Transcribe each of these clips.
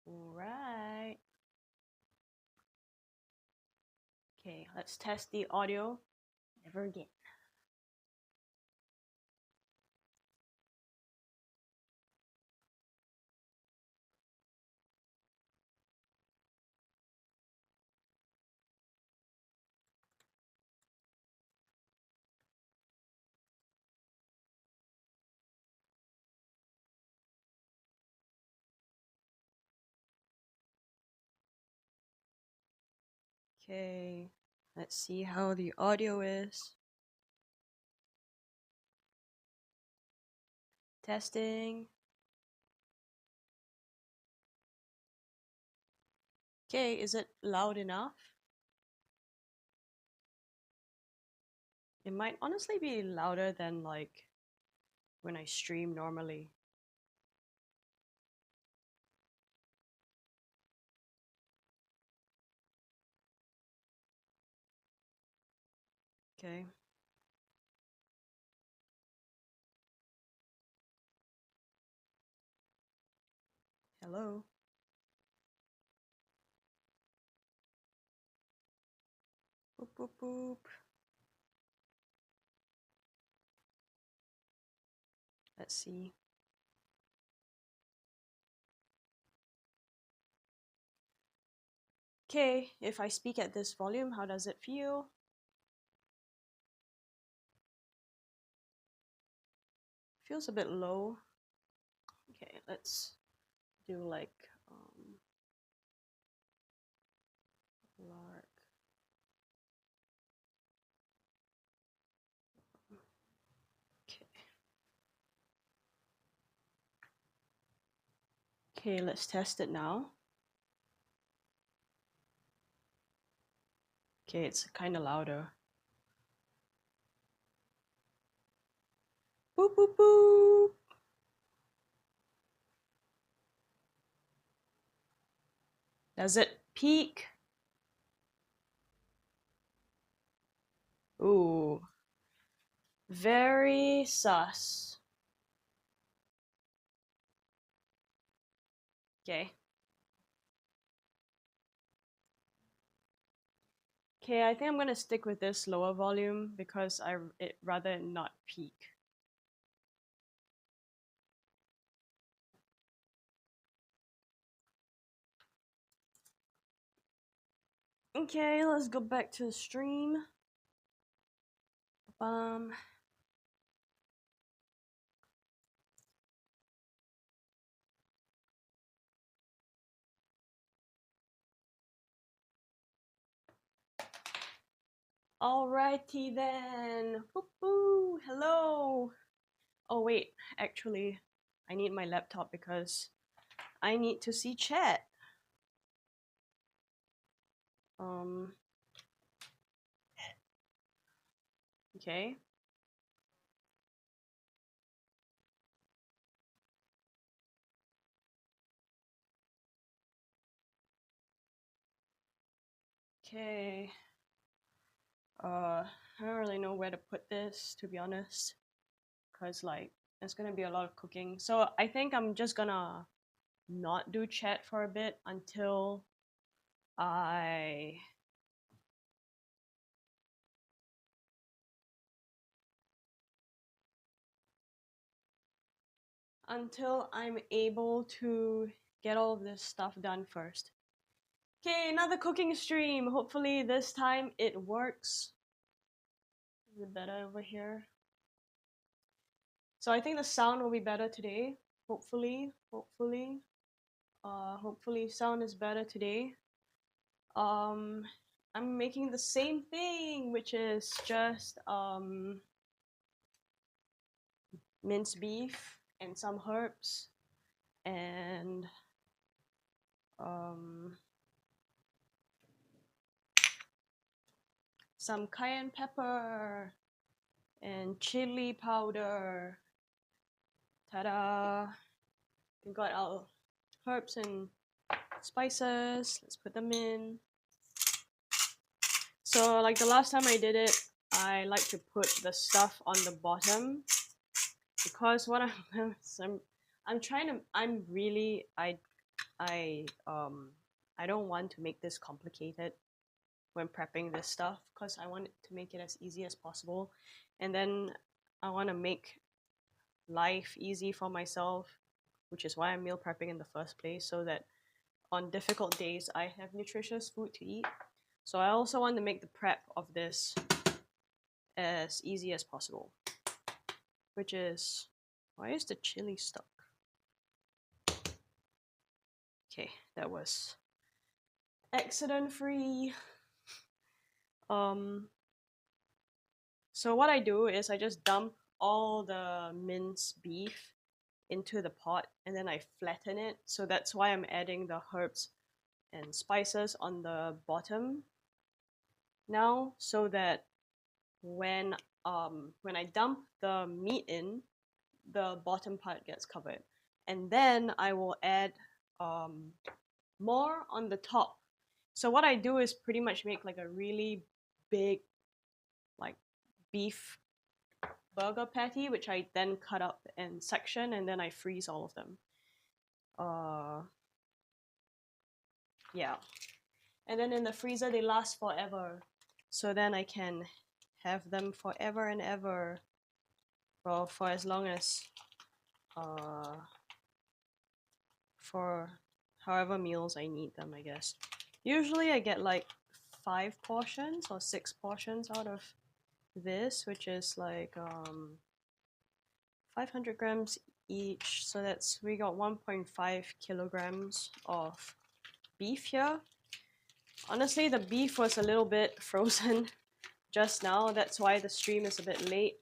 All right. Okay, let's test the audio. Never again. Okay, let's see how the audio is. Testing. Okay, is it loud enough? It might honestly be louder than like when I stream normally. Okay. Hello. Boop boop boop. Let's see. Okay, if I speak at this volume, how does it feel? Feels a bit low. Okay, let's do like lark. Okay. Okay, let's test it now. Okay, it's kind of louder. Boop boop boop. Does it peak? Ooh. Very sus. Okay. Okay, I think I'm gonna stick with this lower volume because it rather not peak. Okay, let's go back to the stream. Alrighty then. Woo-hoo. Hello. Oh wait, actually, I need my laptop because I need to see chat. Okay. Okay. I don't really know where to put this, to be honest, because like there's gonna be a lot of cooking. So I think I'm just gonna not do chat for a bit I until I'm able to get all of this stuff done first. Okay, another cooking stream. Hopefully this time it works. Is it better over here? So I think the sound will be better today. Hopefully. Hopefully sound is better today. I'm making the same thing, which is just minced beef and some herbs and some cayenne pepper and chili powder. Ta-da! We got our herbs and spices. Let's put them in. So like the last time I did it, I like to put the stuff on the bottom because what I'm I don't want to make this complicated when prepping this stuff because I want it to make it as easy as possible, and then I want to make life easy for myself, which is why I'm meal prepping in the first place, so that on difficult days I have nutritious food to eat. So I also want to make the prep of this as easy as possible, which is, why is the chili stuck? Okay, that was accident free. So what I do is I just dump all the minced beef into the pot and then I flatten it. So that's why I'm adding the herbs and spices on the bottom now, so that when I dump the meat in, the bottom part gets covered. And then I will add more on the top. So what I do is pretty much make like a really big like beef burger patty, which I then cut up in section and then I freeze all of them. Yeah. And then in the freezer they last forever. So then I can have them forever and ever. Well, for as long as for however meals I need them, I guess. Usually I get like 5 portions or 6 portions out of this, which is like 500 grams each. So that's, we got 1.5 kilograms of beef here. Honestly, the beef was a little bit frozen just now. That's why the stream is a bit late.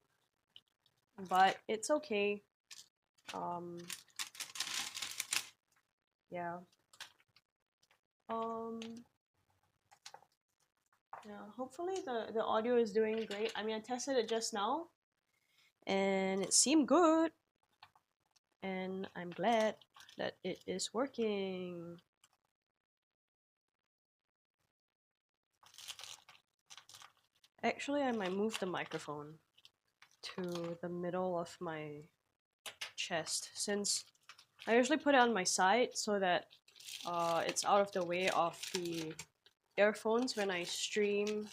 But it's okay. Yeah. Yeah, hopefully the audio is doing great. I mean, I tested it just now and it seemed good. And I'm glad that it is working. Actually, I might move the microphone to the middle of my chest, since I usually put it on my side so that it's out of the way of the earphones when I stream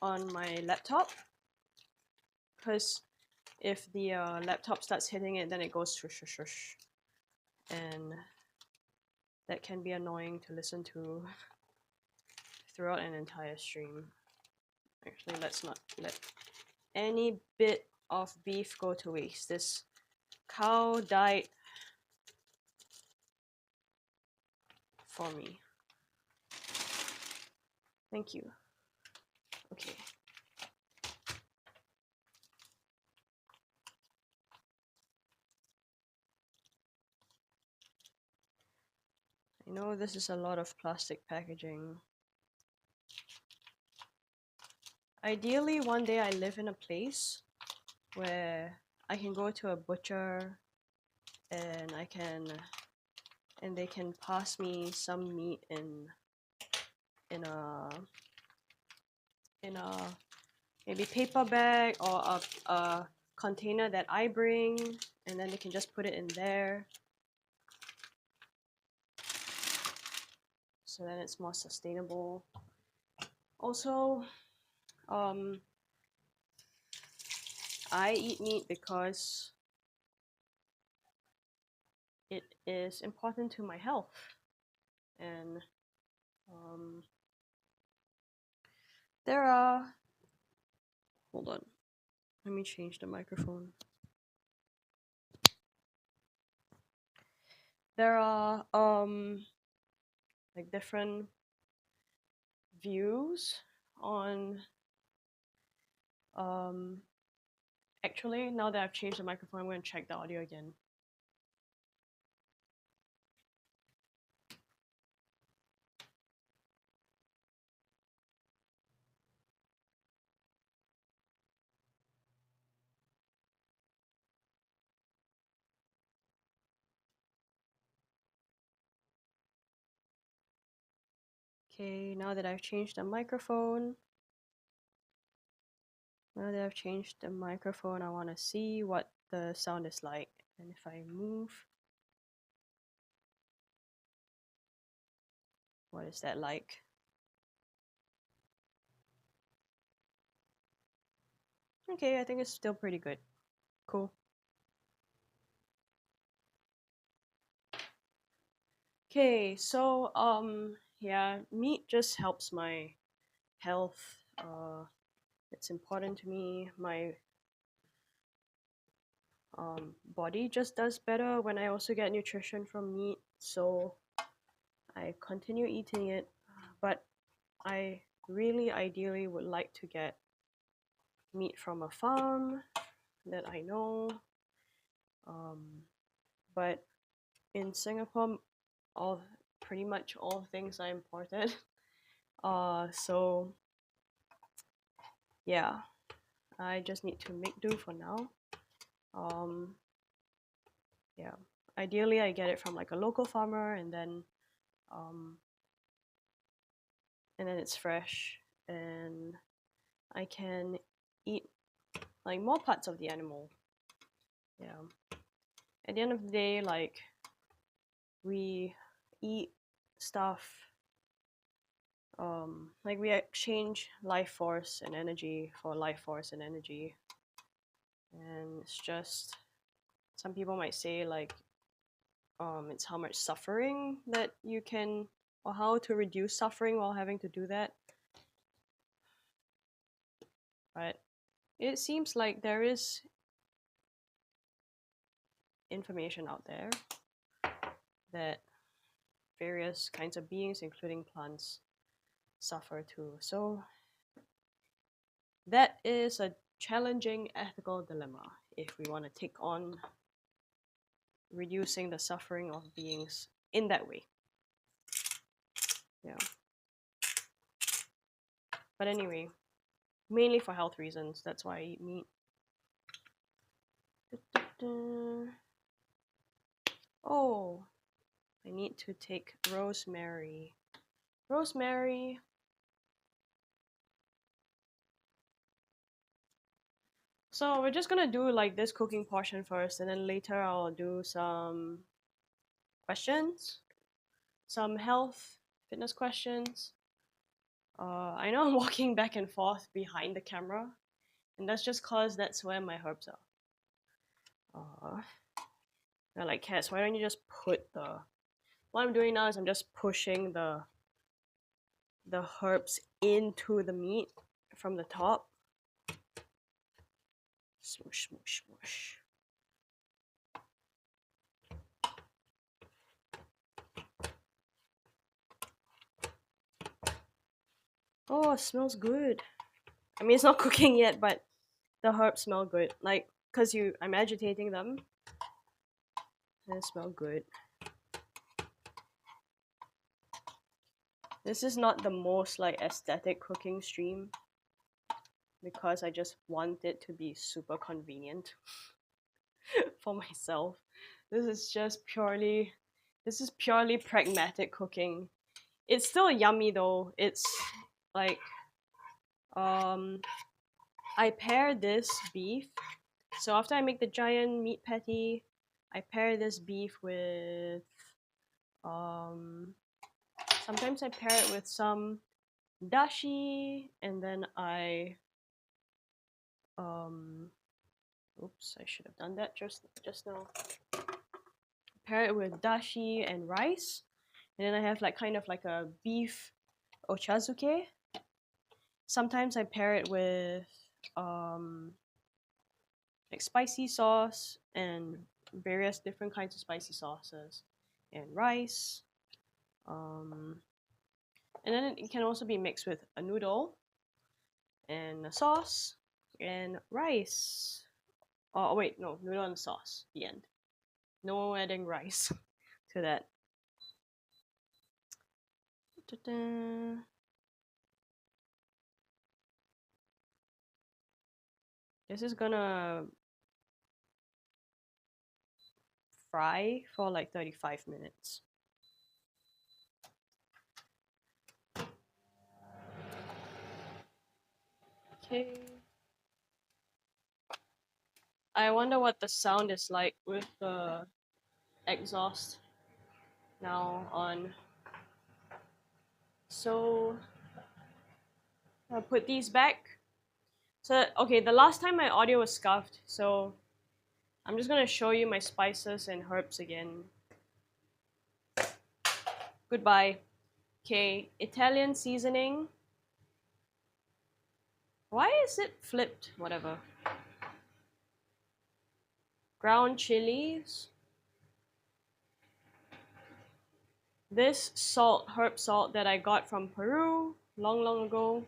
on my laptop. Because if the laptop starts hitting it, then it goes shush shush shush. And that can be annoying to listen to throughout an entire stream. Actually, let's not let any bit of beef go to waste. This cow died for me. Thank you. Okay. I know this is a lot of plastic packaging. Ideally, one day I live in a place where I can go to a butcher and they can pass me some meat in a maybe paper bag or a container that I bring, and then they can just put it in there. So then it's more sustainable. Also, I eat meat because it is important to my health, and there are, hold on, let me change the microphone. There are like different views on actually, now that I've changed the microphone, I'm going to check the audio again. Okay, now that I've changed the microphone, I want to see what the sound is like. And if I move What is that like? Okay, I think it's still pretty good. Cool. Okay, so yeah, meat just helps my health. It's important to me. My body just does better when I also get nutrition from meat. So I continue eating it, but I really ideally would like to get meat from a farm that I know. Um, but in Singapore, all pretty much all things are imported. So yeah, I just need to make do for now. Um, yeah, ideally I get it from like a local farmer, um, and then it's fresh, and I can eat like more parts of the animal. Yeah. At the end of the day, like we eat stuff. Like we exchange life force and energy for life force and energy, and it's just some people might say like it's how much suffering that you can, or how to reduce suffering while having to do that. But it seems like there is information out there that various kinds of beings, including plants, suffer too. So that is a challenging ethical dilemma if we want to take on reducing the suffering of beings in that way. Yeah. But anyway, mainly for health reasons. That's why I eat meat. Oh, I need to take rosemary. Rosemary. So we're just gonna do like this cooking portion first, and then later I'll do some questions, some health, fitness questions. I know I'm walking back and forth behind the camera, and that's just cause that's where my herbs are. They're like, Cass, why don't you just put the... What I'm doing now is I'm just pushing the herbs into the meat from the top. Smoosh, smoosh, smoosh. Oh, it smells good. I mean, it's not cooking yet, but the herbs smell good. Like, cause I'm agitating them, and they smell good. This is not the most like aesthetic cooking stream, because I just want it to be super convenient for myself. This is purely pragmatic cooking. It's still yummy though. It's like I pair this beef. So after I make the giant meat patty, I pair this beef with sometimes I pair it with some dashi, and then I oops, I should have done that just now. Pair it with dashi and rice, and then I have like kind of like a beef ochazuke. Sometimes I pair it with like spicy sauce and various different kinds of spicy sauces and rice. And then it can also be mixed with a noodle and a sauce and rice. Oh wait, no, noodle and sauce. The end. No adding rice to that. Ta-da. This is gonna fry for like 35 minutes. Okay. I wonder what the sound is like with the exhaust now on. So I'll put these back. So, okay, the last time my audio was scuffed, so I'm just gonna show you my spices and herbs again. Goodbye. Okay, Italian seasoning. Why is it flipped? Whatever. Ground chilies. This salt, herb salt that I got from Peru long ago.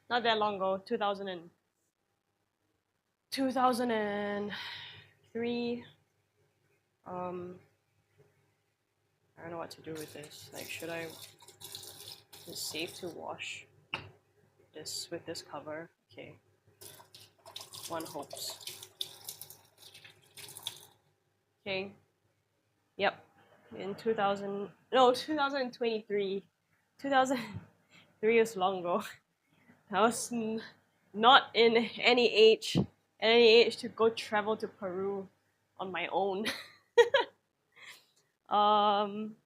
Not that long ago, 2003. I don't know what to do with this. Like, should I? Is it safe to wash this with this cover? Okay. One hopes. Okay. Yep. In 2023. 2003 was long ago. I was not in any age to go travel to Peru on my own. um,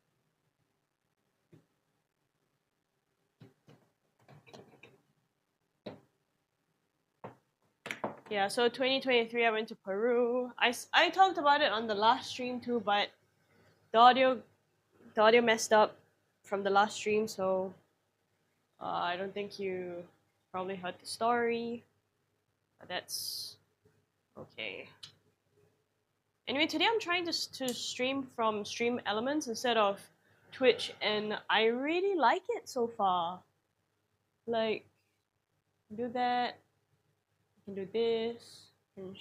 yeah, so 2023 I went to Peru. I talked about it on the last stream too, but the audio messed up from the last stream, so I don't think you probably heard the story. But that's okay. Anyway, today I'm trying to stream from Stream Elements instead of Twitch, and I really like it so far. Like, do that, can do this, can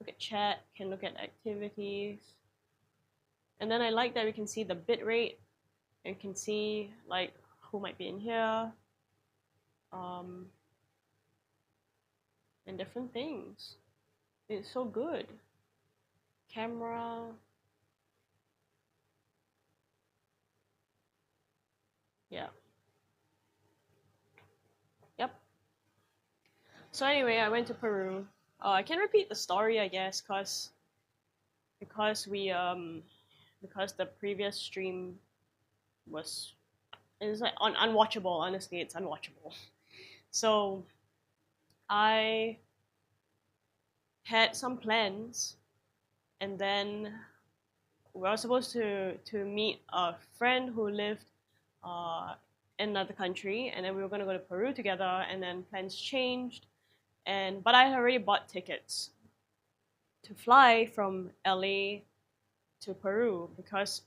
look at chat, can look at activities. And then I like that we can see the bit rate and can see like who might be in here, and different things. It's so good. Camera. Yeah. Yep. So anyway, I went to Peru. I can repeat the story, I guess, because the previous stream was is like unwatchable. Honestly, it's unwatchable. So I had some plans, and then we were supposed to meet a friend who lived in another country, and then we were gonna go to Peru together. And then plans changed, but I had already bought tickets to fly from LA to Peru because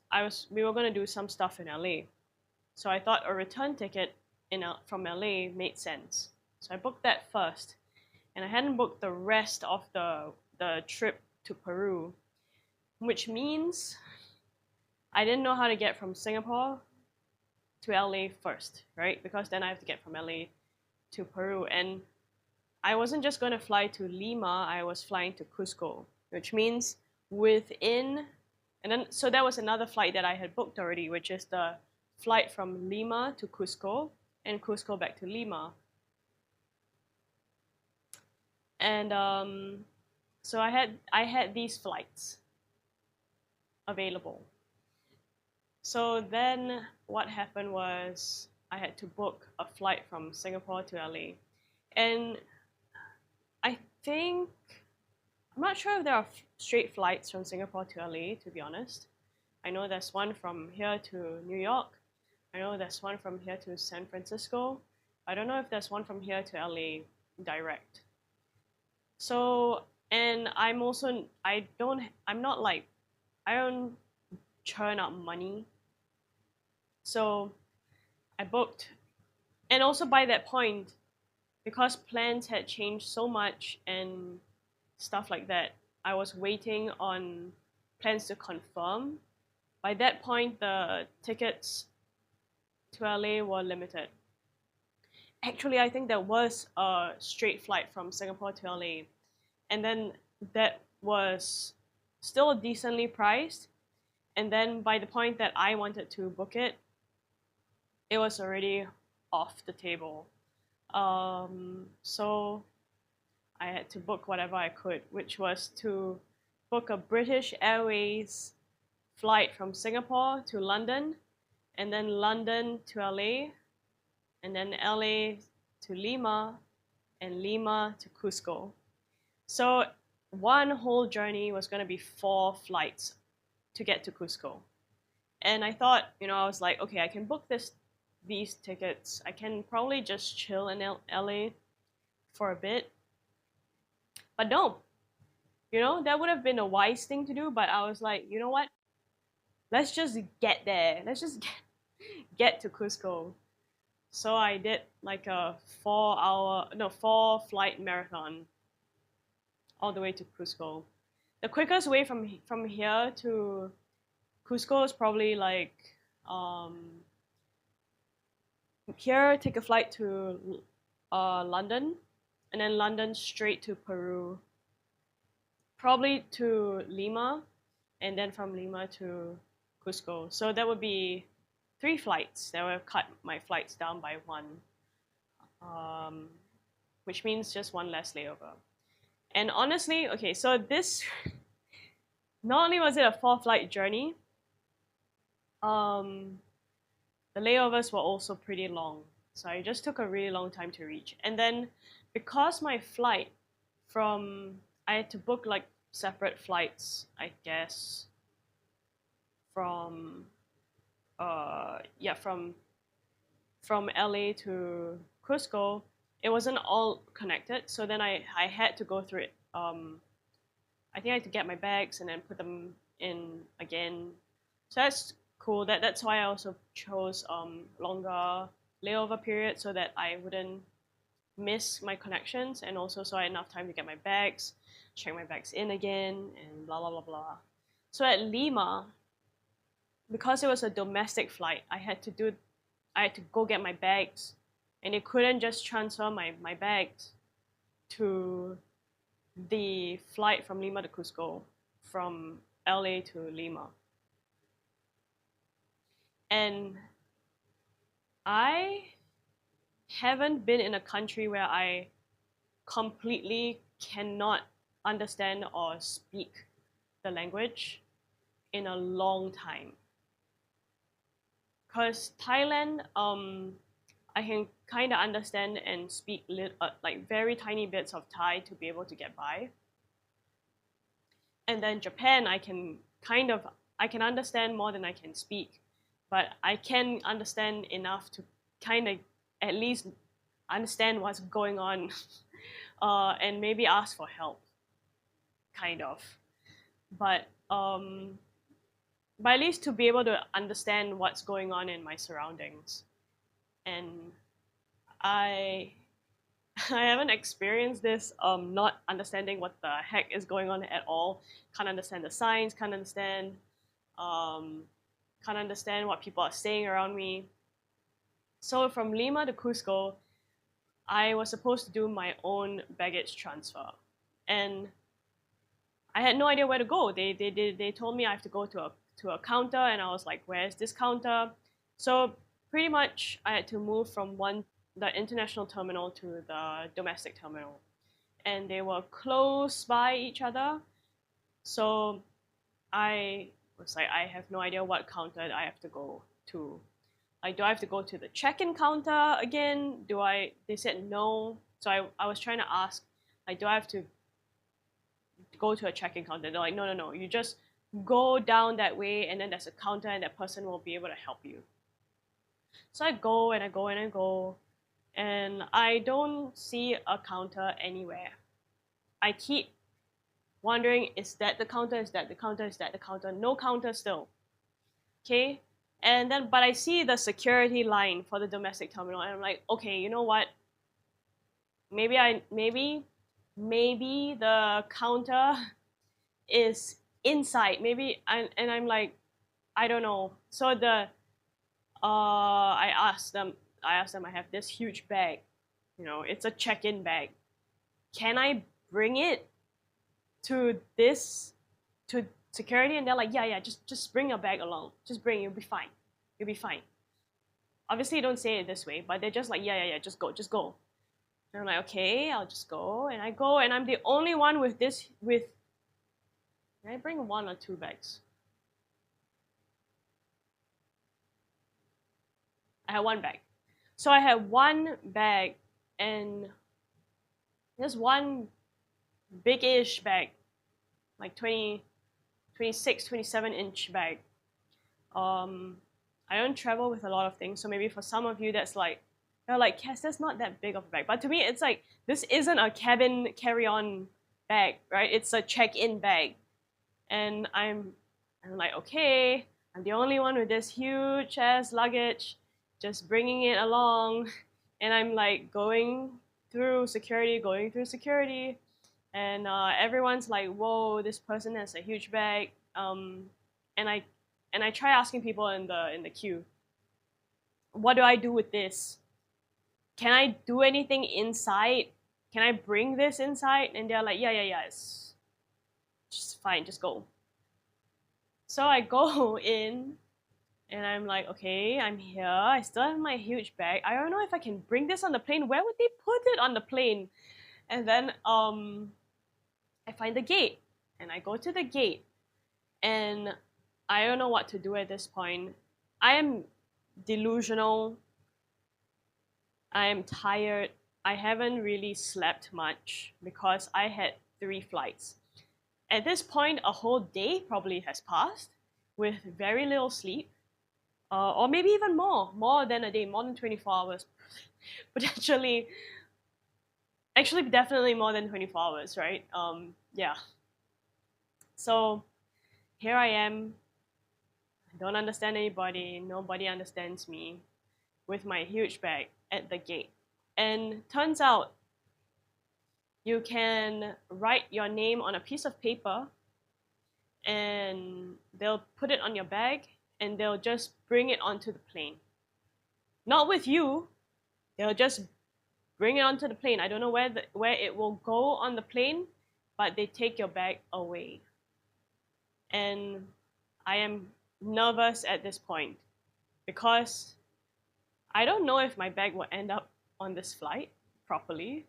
we were gonna do some stuff in LA. So I thought a return ticket from LA made sense. So I booked that first, and I hadn't booked the rest of the trip to Peru, which means I didn't know how to get from Singapore to LA first, right? Because then I have to get from LA to Peru, and I wasn't just going to fly to Lima, I was flying to Cusco, which means so that was another flight that I had booked already, which is the flight from Lima to Cusco and Cusco back to Lima. And so I had these flights available. So then what happened was I had to book a flight from Singapore to LA. And I'm not sure if there are straight flights from Singapore to LA, to be honest. I know there's one from here to New York. I know there's one from here to San Francisco. I don't know if there's one from here to LA direct. So, and I don't churn out money. So I booked, and also by that point, because plans had changed so much and stuff like that, I was waiting on plans to confirm. By that point, the tickets to LA were limited. Actually, I think there was a straight flight from Singapore to LA, and then that was still decently priced. And then by the point that I wanted to book it, it was already off the table. So I had to book whatever I could, which was to book a British Airways flight from Singapore to London, and then London to LA, and then LA to Lima, and Lima to Cusco. So one whole journey was going to be 4 flights to get to Cusco. And I thought, I was like, okay, I can book these tickets. I can probably just chill in LA for a bit. But no, that would have been a wise thing to do. But I was like, you know what? Let's just get there. Let's just get to Cusco. So I did like a 4 flight marathon all the way to Cusco. The quickest way from here to Cusco is probably like here, take a flight to London, and then London straight to Peru, probably to Lima, and then from Lima to Cusco. So that would be 3 flights. That would have cut my flights down by one, which means just one less layover. And honestly, okay, so this, not only was it a 4-flight journey, the layovers were also pretty long. So it just took a really long time to reach. And then because my flight I had to book like separate flights, I guess, from LA to Cusco. It wasn't all connected, so then I had to go through it. I think I had to get my bags and then put them in again. So that's cool. That's why I also chose longer layover period, so that I wouldn't miss my connections, and also so I had enough time to get my bags, check my bags in again, and blah blah blah blah. So at Lima, because it was a domestic flight, I had to go get my bags, and they couldn't just transfer my bags to the flight from Lima to Cusco from LA to Lima. And I haven't been in a country where I completely cannot understand or speak the language in a long time. Because Thailand, I can kind of understand and speak like very tiny bits of Thai to be able to get by. And then Japan, I can understand more than I can speak, but I can understand enough to kind of at least understand what's going on, and maybe ask for help, kind of. But at least to be able to understand what's going on in my surroundings. And I haven't experienced this not understanding what the heck is going on at all. Can't understand the signs, can't understand what people are saying around me. So from Lima to Cusco, I was supposed to do my own baggage transfer. And I had no idea where to go. They told me I have to go to a counter, and I was like, where's this counter? So pretty much I had to move from the international terminal to the domestic terminal. And they were close by each other. So I was like, I have no idea what counter I have to go to. Like, do I have to go to the check-in counter again? They said no. So I was trying to ask, like, do I have to go to a check-in counter? They're like, no. You just go down that way, and then there's a counter, and that person will be able to help you. So I go, and I go, and I go, and I don't see a counter anywhere. I keep wondering, is that the counter? Is that the counter? Is that the counter? No counter still. Okay? And then, but I see the security line for the domestic terminal, and I'm like, okay, you know what? Maybe the counter is inside. And I'm like, I don't know. So I asked them, I have this huge bag, it's a check-in bag. Can I bring it to security? And they're like, yeah, just bring your bag along. Just bring, you'll be fine. Obviously, don't say it this way, but they're just like, yeah, just go. And I'm like, okay, I'll just go. And I go, and I'm the only one with did I bring 1 or 2 bags? I had 1 bag. So I had one bag and there's one big-ish bag, like 20, 26, 27-inch bag. Um, I don't travel with a lot of things, so maybe for some of you that's like, they're like, Cass, that's not that big of a bag. But to me, it's like, this isn't a cabin carry-on bag, right? It's a check-in bag. And I'm like, okay, I'm the only one with this huge ass luggage, just bringing it along. And I'm like going through security, and everyone's like, "Whoa, this person has a huge bag." And I try asking people in the queue, "What do I do with this? Can I do anything inside? Can I bring this inside?" And they're like, "Yeah, it's just fine, just go." So I go in, and I'm like, "Okay, I'm here. I still have my huge bag. I don't know if I can bring this on the plane. Where would they put it on the plane?" And then I find the gate, and I go to the gate, and I don't know what to do at this point. I am delusional. I am tired. I haven't really slept much because I had 3 flights. At this point, a whole day probably has passed with very little sleep, or maybe even more than a day, more than 24 hours. Potentially, actually, definitely more than 24 hours, right? Yeah. So here I am. I don't understand anybody. Nobody understands me with my huge bag at the gate. And turns out you can write your name on a piece of paper and they'll put it on your bag and they'll just bring it onto the plane. Not with you, they'll just bring it onto the plane. I don't know where it will go on the plane, but they take your bag away. And I am nervous at this point because I don't know if my bag will end up on this flight properly.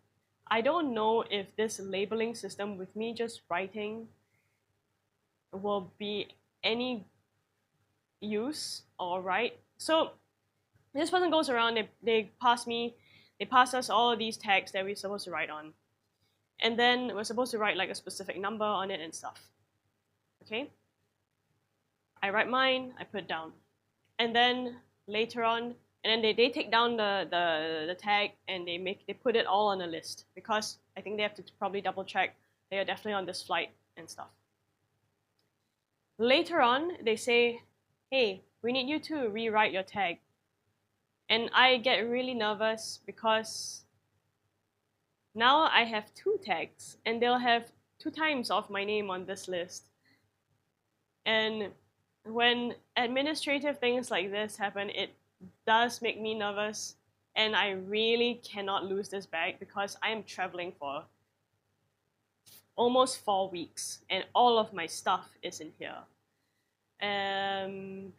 I don't know if this labeling system with me just writing will be any use or right. So this person goes around, they pass us all of these tags that we're supposed to write on. And then we're supposed to write like a specific number on it and stuff. Okay? I write mine, I put it down. And then later on, and then they take down the tag and they put it all on a list because I think they have to probably double check they are definitely on this flight and stuff. Later on, they say, "Hey, we need you to rewrite your tag." And I get really nervous because now I have 2 tags and they'll have 2 times of my name on this list. And when administrative things like this happen, it does make me nervous. And I really cannot lose this bag because I am traveling for almost 4 weeks and all of my stuff is in here. And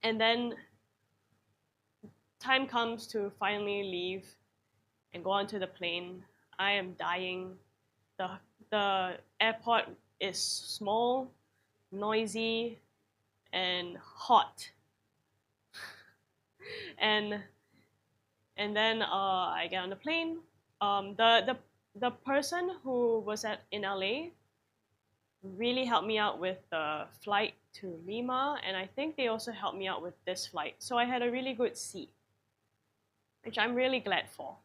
then time comes to finally leave and go onto the plane. I am dying. The airport is small, noisy, and hot. and then I get on the plane. The person who was in LA really helped me out with the flight to Lima, and I think they also helped me out with this flight. So I had a really good seat, which I'm really glad for.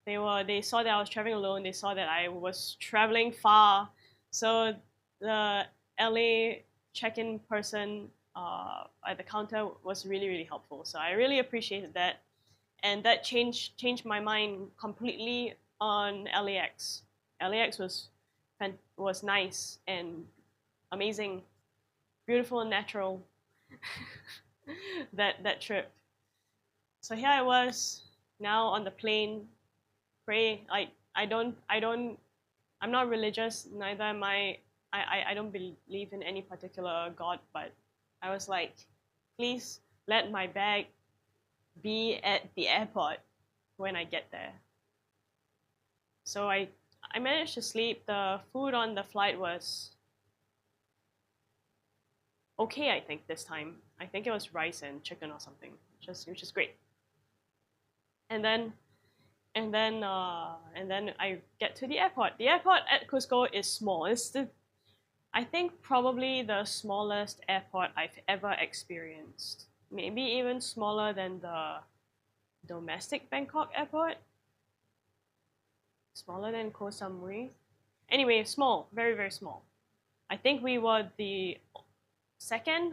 They saw that I was traveling alone. They saw that I was traveling far. So the LA check-in person at the counter was really helpful. So I really appreciated that, and that changed my mind completely on LAX. LAX was nice and amazing, beautiful and natural. that trip. So here I was now on the plane. Pray, like I'm not religious, neither am I don't believe in any particular god, but I was like, please let my bag be at the airport when I get there. So I managed to sleep. The food on the flight was okay, I think this time. I think it was rice and chicken or something, which is great. And then and then I get to the airport. The airport at Cusco is small. It's the I think probably the smallest airport I've ever experienced. Maybe even smaller than the domestic Bangkok airport. Smaller than Koh Samui. Anyway, small, very very small. I think we were the second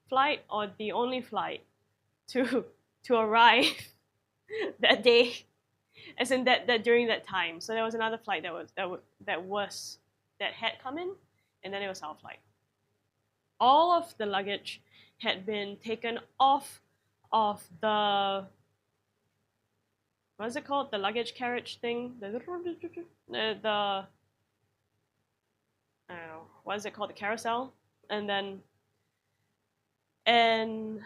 flight or the only flight to to arrive that day, as in that during that time. So there was another flight that had come in, and then it was our flight. All of the luggage had been taken off of the, what is it called, the luggage carriage thing, the I don't know, what is it called, the carousel, and then and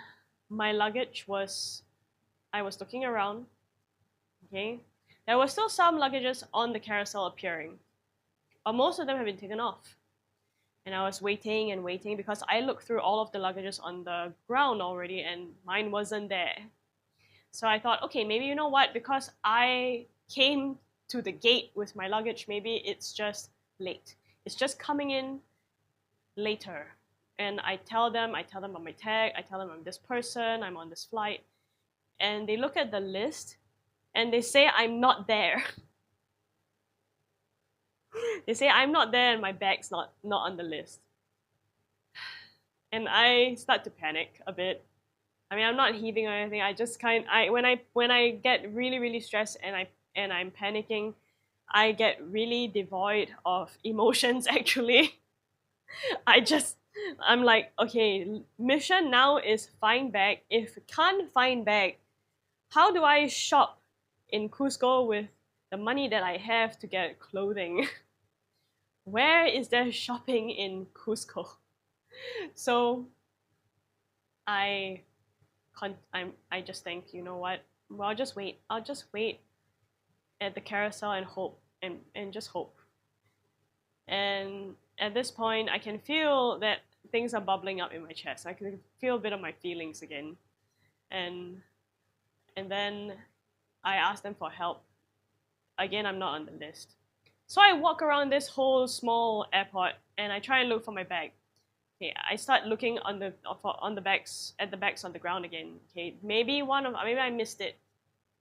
my luggage was, I was looking around, okay, there were still some luggages on the carousel appearing, but most of them have been taken off. And I was waiting and waiting because I looked through all of the luggages on the ground already and mine wasn't there. So I thought, okay, maybe you know what, because I came to the gate with my luggage, maybe it's just late. It's just coming in later. And I tell them on my tag, I tell them I'm this person, I'm on this flight. And they look at the list and they say I'm not there. They say I'm not there and my bag's not on the list. And I start to panic a bit. I mean, I'm not heaving or anything. I just when I get really really stressed and I'm panicking, I get really devoid of emotions actually. I'm like, okay, mission now is find bag. If can't find bag, how do I shop in Cusco with the money that I have to get clothing? Where is there shopping in Cusco? So I I just think, you know what? Well, I'll just wait. I'll just wait at the carousel and hope and just hope. And at this point, I can feel that things are bubbling up in my chest. I can feel a bit of my feelings again. And and then I ask them for help. Again, I'm not on the list. So I walk around this whole small airport and I try and look for my bag. Okay, I start looking on the bags, at the bags on the ground again. Okay, maybe I missed it.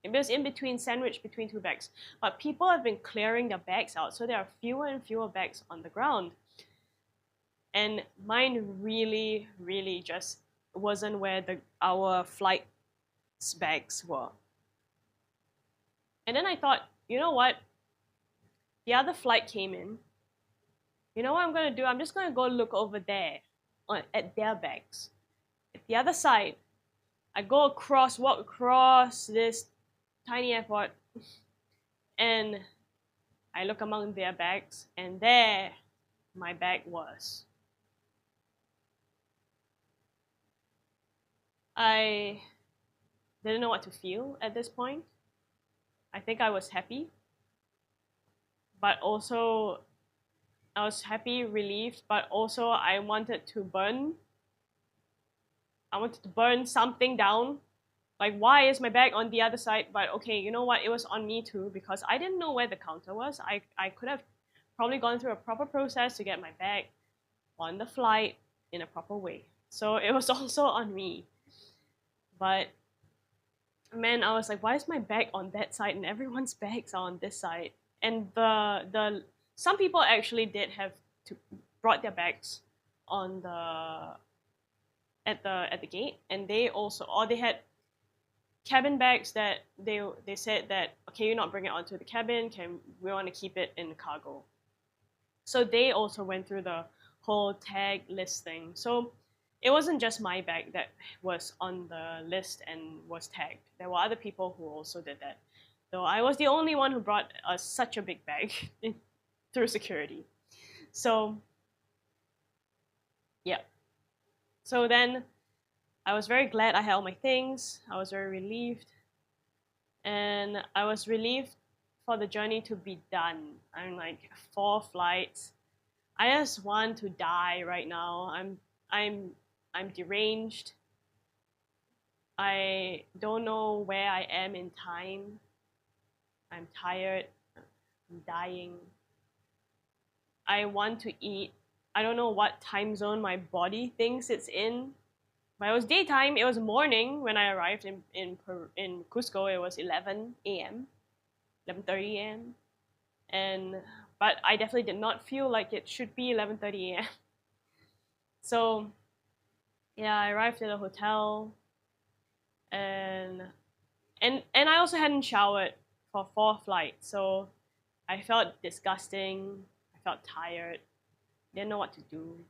It was in between, sandwiched between two bags. But people have been clearing their bags out, so there are fewer and fewer bags on the ground. And mine really, really just wasn't where our flight's bags were. And then I thought, you know what? The other flight came in. You know what I'm gonna do? I'm just gonna go look over there at their bags. At the other side, I walk across this tiny airport, and I look among their bags, and there my bag was. I didn't know what to feel at this point. I think I was happy, but also I was happy, relieved, but also I wanted to burn something down. Like, why is my bag on the other side? But okay, you know what? It was on me too because I didn't know where the counter was. I could have probably gone through a proper process to get my bag on the flight in a proper way. So it was also on me. But man, I was like, why is my bag on that side and everyone's bags are on this side? And the some people actually did have to brought their bags on the at the gate, and they also, or they had cabin bags that they said that, okay, you're not bringing it onto the cabin, we want to keep it in cargo. So they also went through the whole tag list thing. So it wasn't just my bag that was on the list and was tagged. There were other people who also did that. Though I was the only one who brought such a big bag through security. So yeah. So then I was very glad I had all my things. I was very relieved. And I was relieved for the journey to be done. I'm like 4 flights. I just want to die right now. I'm I'm deranged. I don't know where I am in time. I'm tired. I'm dying. I want to eat. I don't know what time zone my body thinks it's in. But it was daytime. It was morning when I arrived in Cusco. It was 11 a.m., 11:30 a.m. And but I definitely did not feel like it should be 11:30 a.m. So yeah, I arrived at the hotel, and and I also hadn't showered for 4 flights, so I felt disgusting. I felt tired. Didn't know what to do.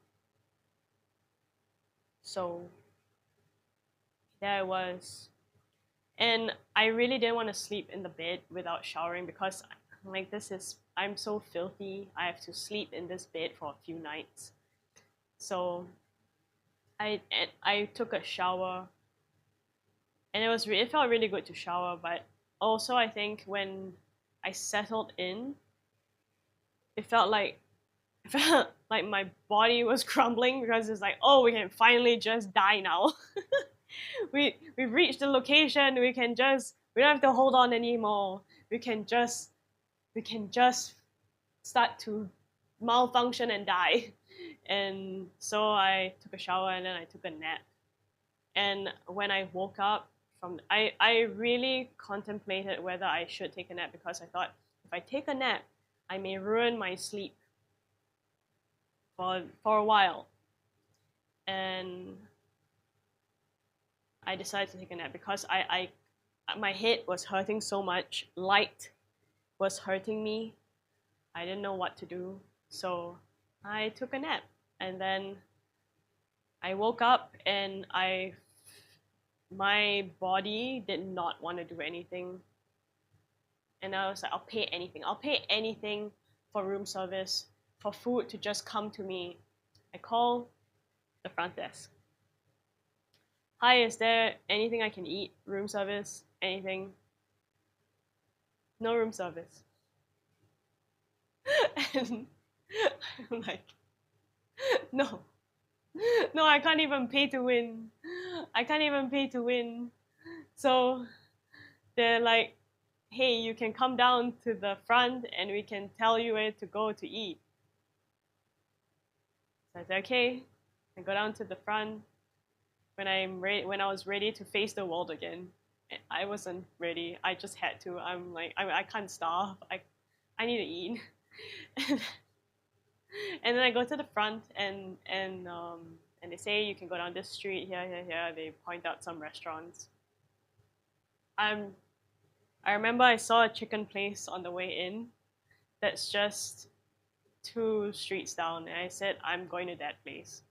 So there I was, and I really didn't want to sleep in the bed without showering because like I'm so filthy. I have to sleep in this bed for a few nights. So I took a shower, and it felt really good to shower. But also I think when I settled in, it felt like it felt like my body was crumbling because it's like, oh, we can finally just die now. We've reached the location. We don't have to hold on anymore. We can just start to malfunction and die. And so I took a shower and then I took a nap. And when I woke up I really contemplated whether I should take a nap because I thought if I take a nap, I may ruin my sleep for a while. And I decided to take a nap because I my head was hurting so much. Light was hurting me. I didn't know what to do. So I took a nap. And then I woke up and my body did not want to do anything. And I was like, I'll pay anything. I'll pay anything for room service, for food to just come to me. I call the front desk. Hi, is there anything I can eat? Room service? Anything? No room service. And I'm like, no. No, I can't even pay to win. I can't even pay to win. So they're like, hey, you can come down to the front and we can tell you where to go to eat. So I said, okay. I go down to the front. When I was ready to face the world again, I wasn't ready. I just had to. I'm like, I can't starve. I need to eat. And then I go to the front and they say you can go down this street here, here, here. They point out some restaurants. I remember I saw a chicken place on the way in that's just 2 streets down, and I said, I'm going to that place.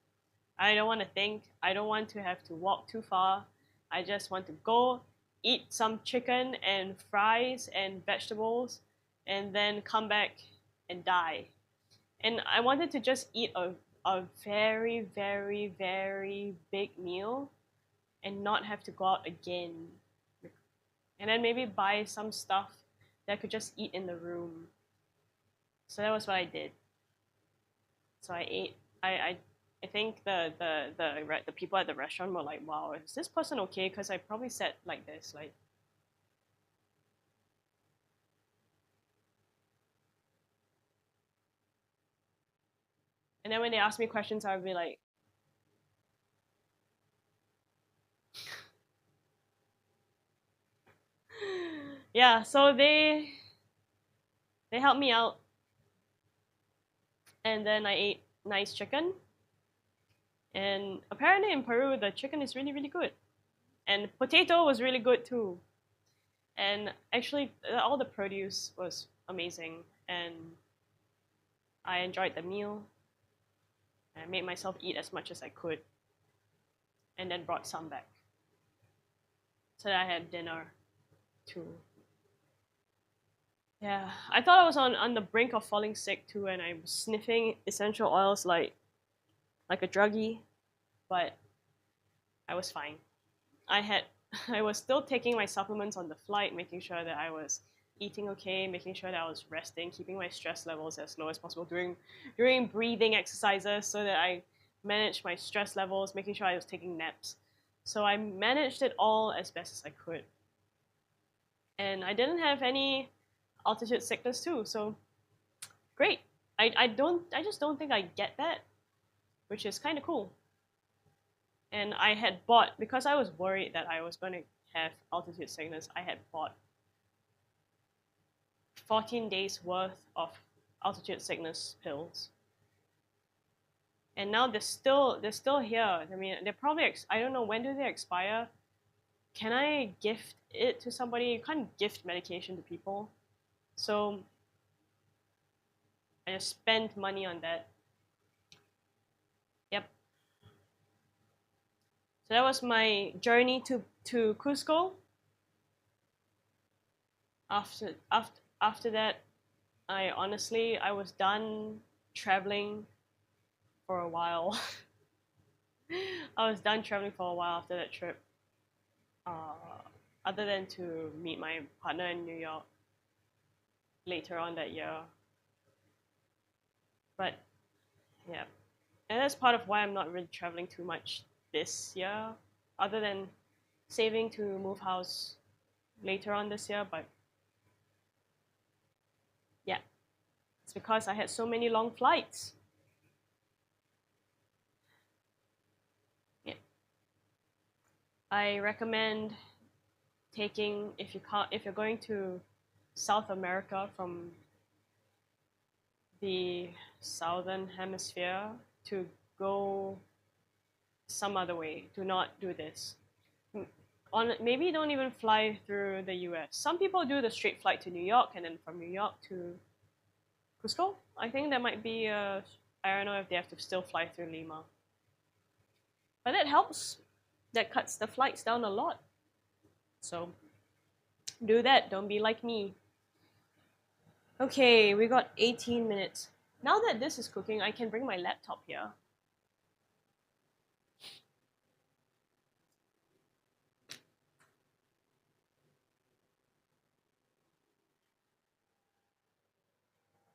I don't want to think. I don't want to have to walk too far. I just want to go eat some chicken and fries and vegetables and then come back and die. And I wanted to just eat a very, very, very big meal and not have to go out again. And then maybe buy some stuff that I could just eat in the room. So that was what I did. So I ate. I think the people at the restaurant were like, wow, is this person okay? Because I probably said like this, like. And then when they ask me questions, I would be like, yeah. So they helped me out, and then I ate nice chicken. And apparently in Peru, the chicken is really, really good. And potato was really good too. And actually, all the produce was amazing. And I enjoyed the meal. I made myself eat as much as I could. And then brought some back. So that I had dinner too. Yeah, I thought I was on the brink of falling sick too, and I was sniffing essential oils like a druggie, but I was fine. I was still taking my supplements on the flight, making sure that I was eating okay, making sure that I was resting, keeping my stress levels as low as possible, doing breathing exercises so that manage my stress levels, making sure I was taking naps. So I managed it all as best as I could. And I didn't have any altitude sickness too, so great. I just don't think I get that, which is kind of cool. And I had bought, because I was worried that I was going to have altitude sickness, I had bought 14 days worth of altitude sickness pills. And now they're still here. I mean, they're probably I don't know, when do they expire? Can I gift it to somebody? You can't gift medication to people. So I just spent money on that. Yep. So that was my journey to Cusco. After that, I was done traveling for a while. I was done traveling for a while after that trip. Other than to meet my partner in New York later on that year. But yeah, and that's part of why I'm not really traveling too much this year, other than saving to move house later on this year. But yeah, it's because I had so many long flights. Yeah, I recommend taking, if you're going to South America from the southern hemisphere, to go some other way. Do not do this. Maybe don't even fly through the US. Some people do the straight flight to New York and then from New York to Cusco. I think that might be I don't know if they have to still fly through Lima. But that helps. That cuts the flights down a lot. So do that. Don't be like me. Okay, we got 18 minutes. Now that this is cooking, I can bring my laptop here.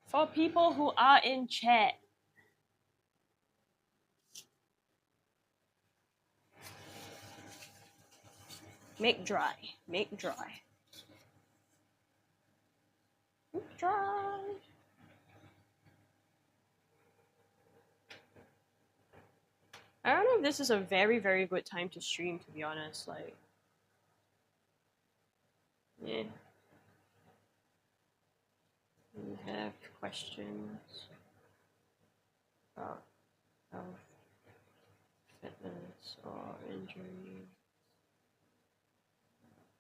For people who are in chat, make dry. Make dry. Make dry. I don't know if this is a very, very good time to stream, to be honest. Like, yeah. We have questions about health, fitness, or injury,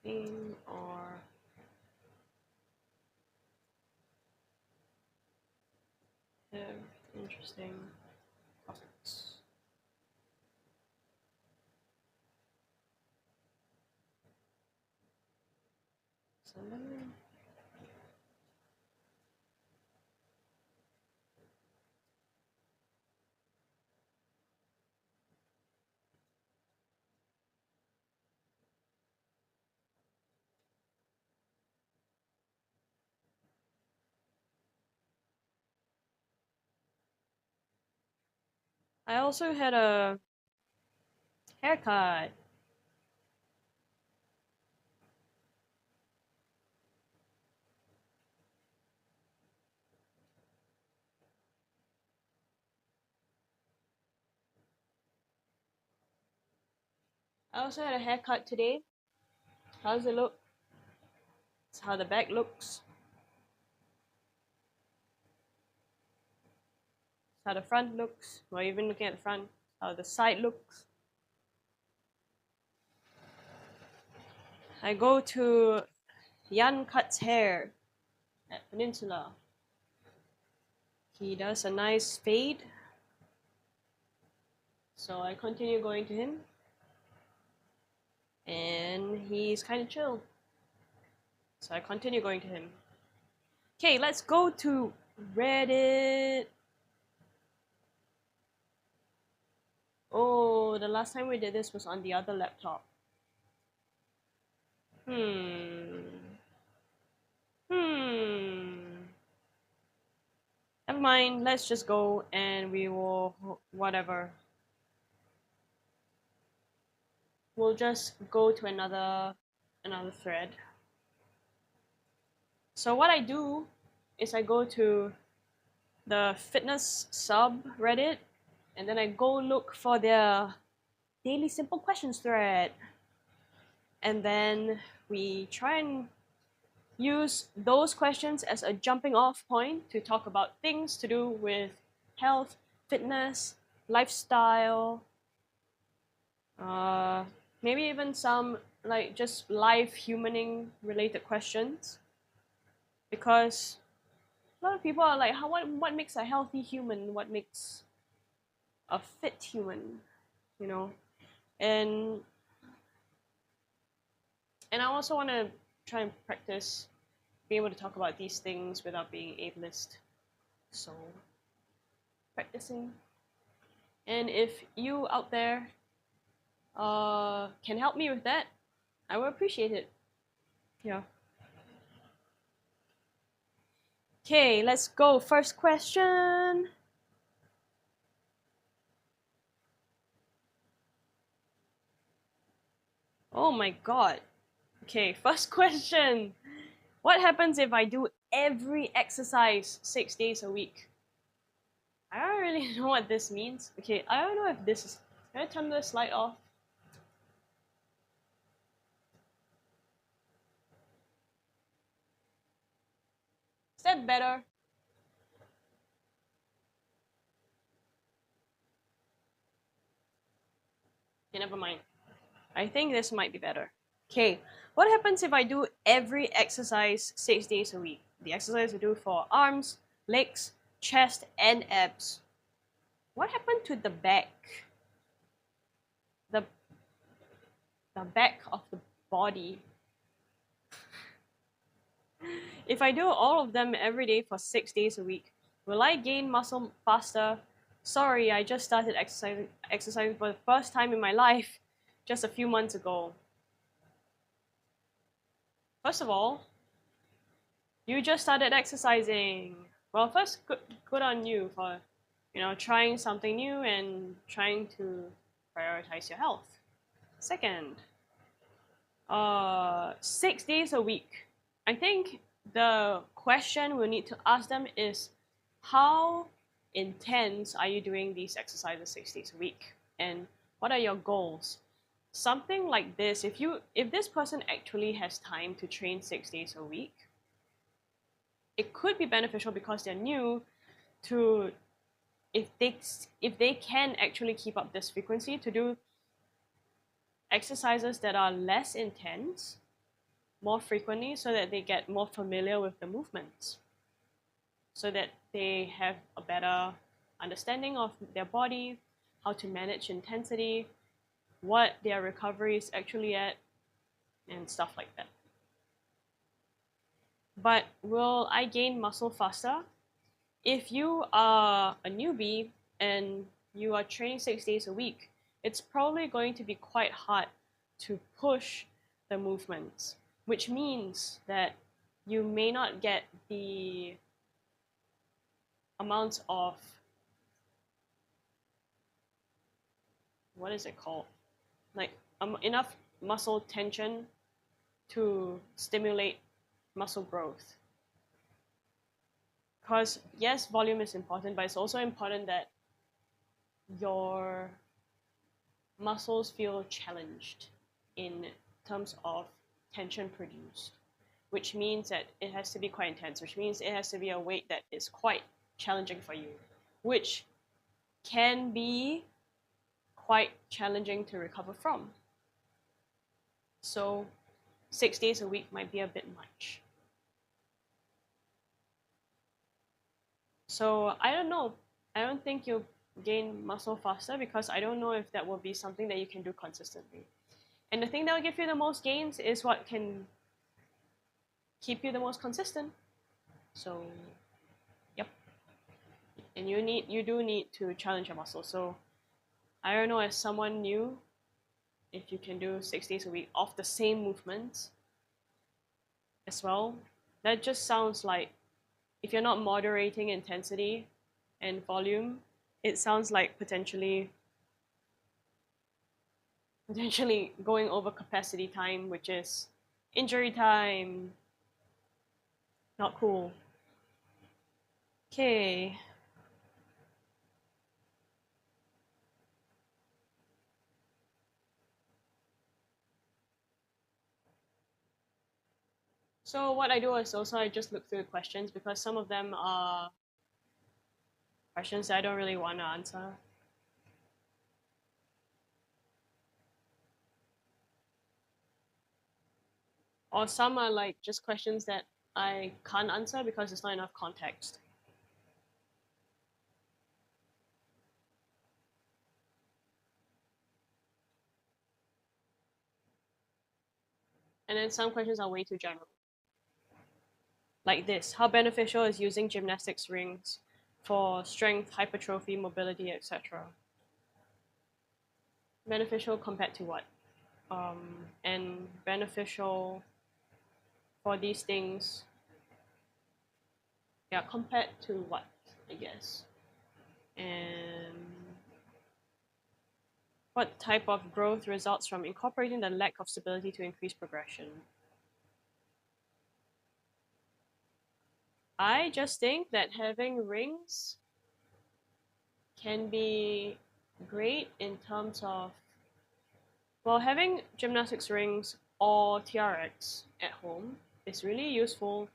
theme, or have interesting topics. Somebody? I also had a haircut. I also had a haircut today. How does it look? It's how the back looks. It's how the front looks. Well, you've been looking at the front. How the side looks. I go to Yan Cuts Hair at Peninsula. He does a nice fade. So I continue going to him. And he's kind of chill. So I continue going to him. Okay, let's go to Reddit. Oh, the last time we did this was on the other laptop. Never mind, let's just go and we will whatever. we'll just go to another thread. So what I do is I go to the fitness subreddit, and then I go look for their daily simple questions thread. And then we try and use those questions as a jumping off point to talk about things to do with health, fitness, lifestyle, uh, maybe even some like just life humaning related questions. Because a lot of people are like, what makes a healthy human? What makes a fit human? You know, and and I also want to try and practice being able to talk about these things without being ableist. So practicing. And if you out there can help me with that, I will appreciate it. Yeah. Okay, let's go. First question. Oh my god. Okay, first question. What happens if I do every exercise 6 days a week? I don't really know what this means. Okay, I don't know if this is. Can I turn the slide off? Is that better? Okay, never mind. I think this might be better. Okay, what happens if I do every exercise 6 days a week? The exercise I do for arms, legs, chest, and abs. What happened to the back? The back of the body. If I do all of them every day for 6 days a week, will I gain muscle faster? Sorry, I just started exercising for the first time in my life just a few months ago. First of all, you just started exercising. Well, first, good on you for, trying something new and trying to prioritize your health. Second, 6 days a week. I think the question we'll need to ask them is, how intense are you doing these exercises 6 days a week, and what are your goals? Something like this. If this person actually has time to train 6 days a week, it could be beneficial because they're new to, if they can actually keep up this frequency, to do exercises that are less intense more frequently, so that they get more familiar with the movements, so that they have a better understanding of their body, how to manage intensity, what their recovery is actually at, and stuff like that. But will I gain muscle faster? If you are a newbie and you are training 6 days a week, it's probably going to be quite hard to push the movements, which means that you may not get the amounts of, what is it called? Like enough muscle tension to stimulate muscle growth. Because yes, volume is important, but it's also important that your muscles feel challenged in terms of tension produced, which means that it has to be quite intense, which means it has to be a weight that is quite challenging for you, which can be quite challenging to recover from. So 6 days a week might be a bit much. So I don't know. I don't think you'll gain muscle faster, because I don't know if that will be something that you can do consistently. And the thing that will give you the most gains is what can keep you the most consistent. So, yep. And you do need to challenge your muscle. So I don't know, as someone new, if you can do 6 days a week of the same movements as well. That just sounds like, if you're not moderating intensity and volume, it sounds like potentially potentially going over capacity time, which is injury time. Not cool. Okay. So what I do is also I just look through the questions because some of them are questions that I don't really want to answer. Or some are like just questions that I can't answer because there's not enough context. And then some questions are way too general. Like this, how beneficial is using gymnastics rings for strength, hypertrophy, mobility, etc.? Beneficial compared to what? And beneficial for these things, yeah, compared to what, I guess. And what type of growth results from incorporating the lack of stability to increase progression? I just think that having rings can be great in terms of, well, having gymnastics rings or TRX at home is really useful.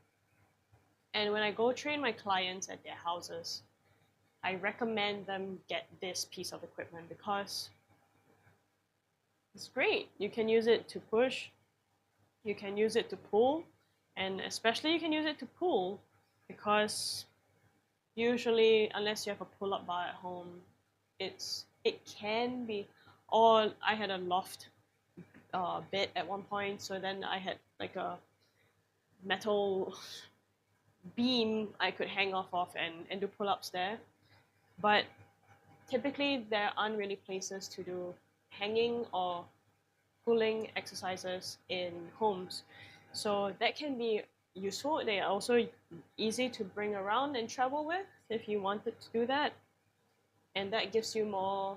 And when I go train my clients at their houses, I recommend them get this piece of equipment because it's great. You can use it to push, you can use it to pull, and especially you can use it to pull because usually, unless you have a pull-up bar at home, it can be. Or I had a loft bed at one point, so then I had like a metal beam I could hang off of and do pull-ups there. But typically, there aren't really places to do hanging or pulling exercises in homes. So that can be useful. They are also easy to bring around and travel with if you wanted to do that. And that gives you more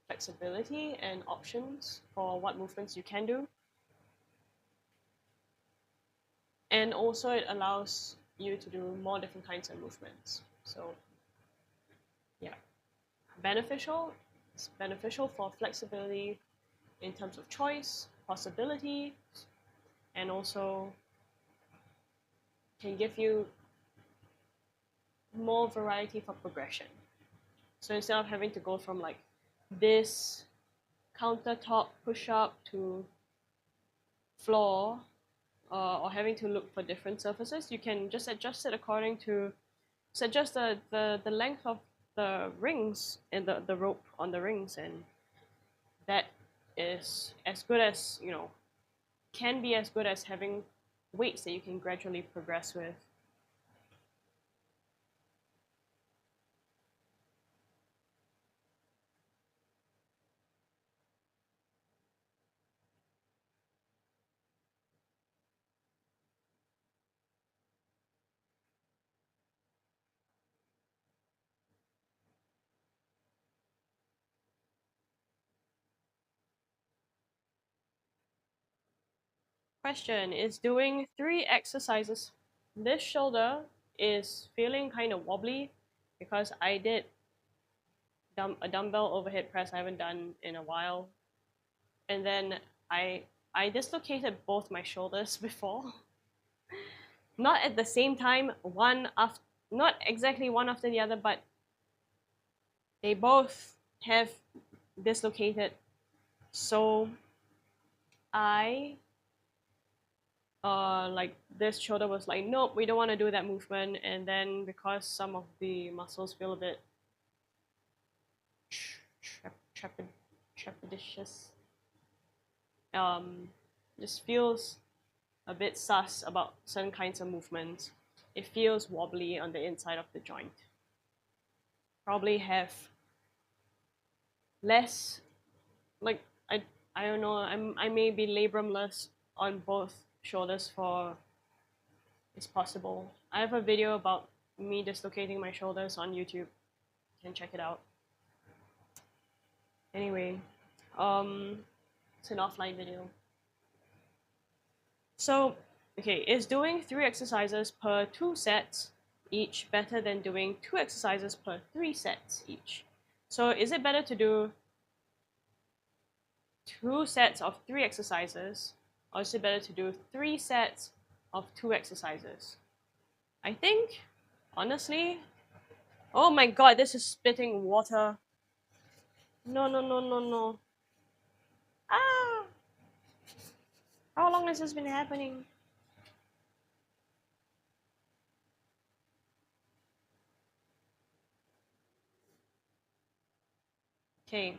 flexibility and options for what movements you can do. And also it allows you to do more different kinds of movements. So yeah, beneficial. It's beneficial for flexibility in terms of choice, possibility, and also can give you more variety for progression. So instead of having to go from like this countertop push up to floor or having to look for different surfaces, you can just adjust it according to adjust the length of the rings and the rope on the rings, and that is as good as, you know, can be as good as having weights that you can gradually progress with. Question is doing 3 exercises. This shoulder is feeling kind of wobbly because I did a dumbbell overhead press I haven't done in a while. And then I dislocated both my shoulders before. Not at the same time, one after, not exactly one after the other, but they both have dislocated. So I like this shoulder was like, nope, we don't want to do that movement. And then because some of the muscles feel a bit trepidatious, just feels a bit sus about certain kinds of movements. It feels wobbly on the inside of the joint. Probably have less, like, I don't know, I may be labrumless on both shoulders for, it's possible. I have a video about me dislocating my shoulders on YouTube. You can check it out. Anyway, it's an offline video. So, okay, is doing 3 exercises per 2 sets each better than doing 2 exercises per 3 sets each? So, is it better to do 2 sets of 3 exercises, or is it better to do 3 sets of 2 exercises? I think, honestly, oh my god, this is spitting water. No, no, no, no, no. Ah! How long has this been happening? Okay.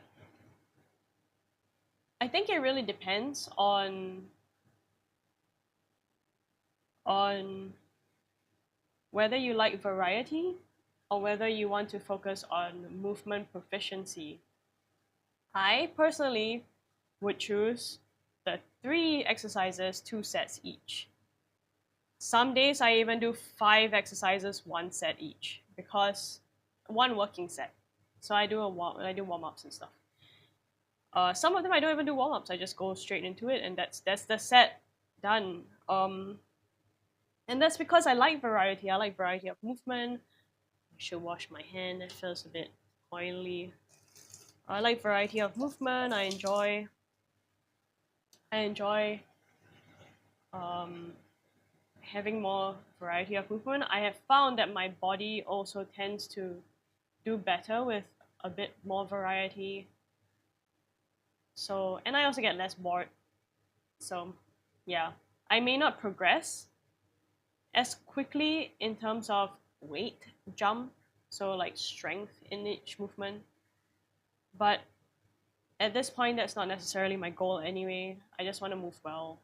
I think it really depends on whether you like variety or whether you want to focus on movement proficiency. I personally would choose the 3 exercises, 2 sets each. Some days I even do 5 exercises, 1 set each, because one working set. So I do warm ups and stuff. Some of them I don't even do warm ups. I just go straight into it, and that's the set done. And that's because I like variety. I like variety of movement. I should wash my hand. It feels a bit oily. I like variety of movement. I enjoy um, having more variety of movement. I have found that my body also tends to do better with a bit more variety. So, and I also get less bored. So, yeah, I may not progress as quickly in terms of weight jump, so like strength in each movement. But at this point, that's not necessarily my goal anyway. I just want to move well.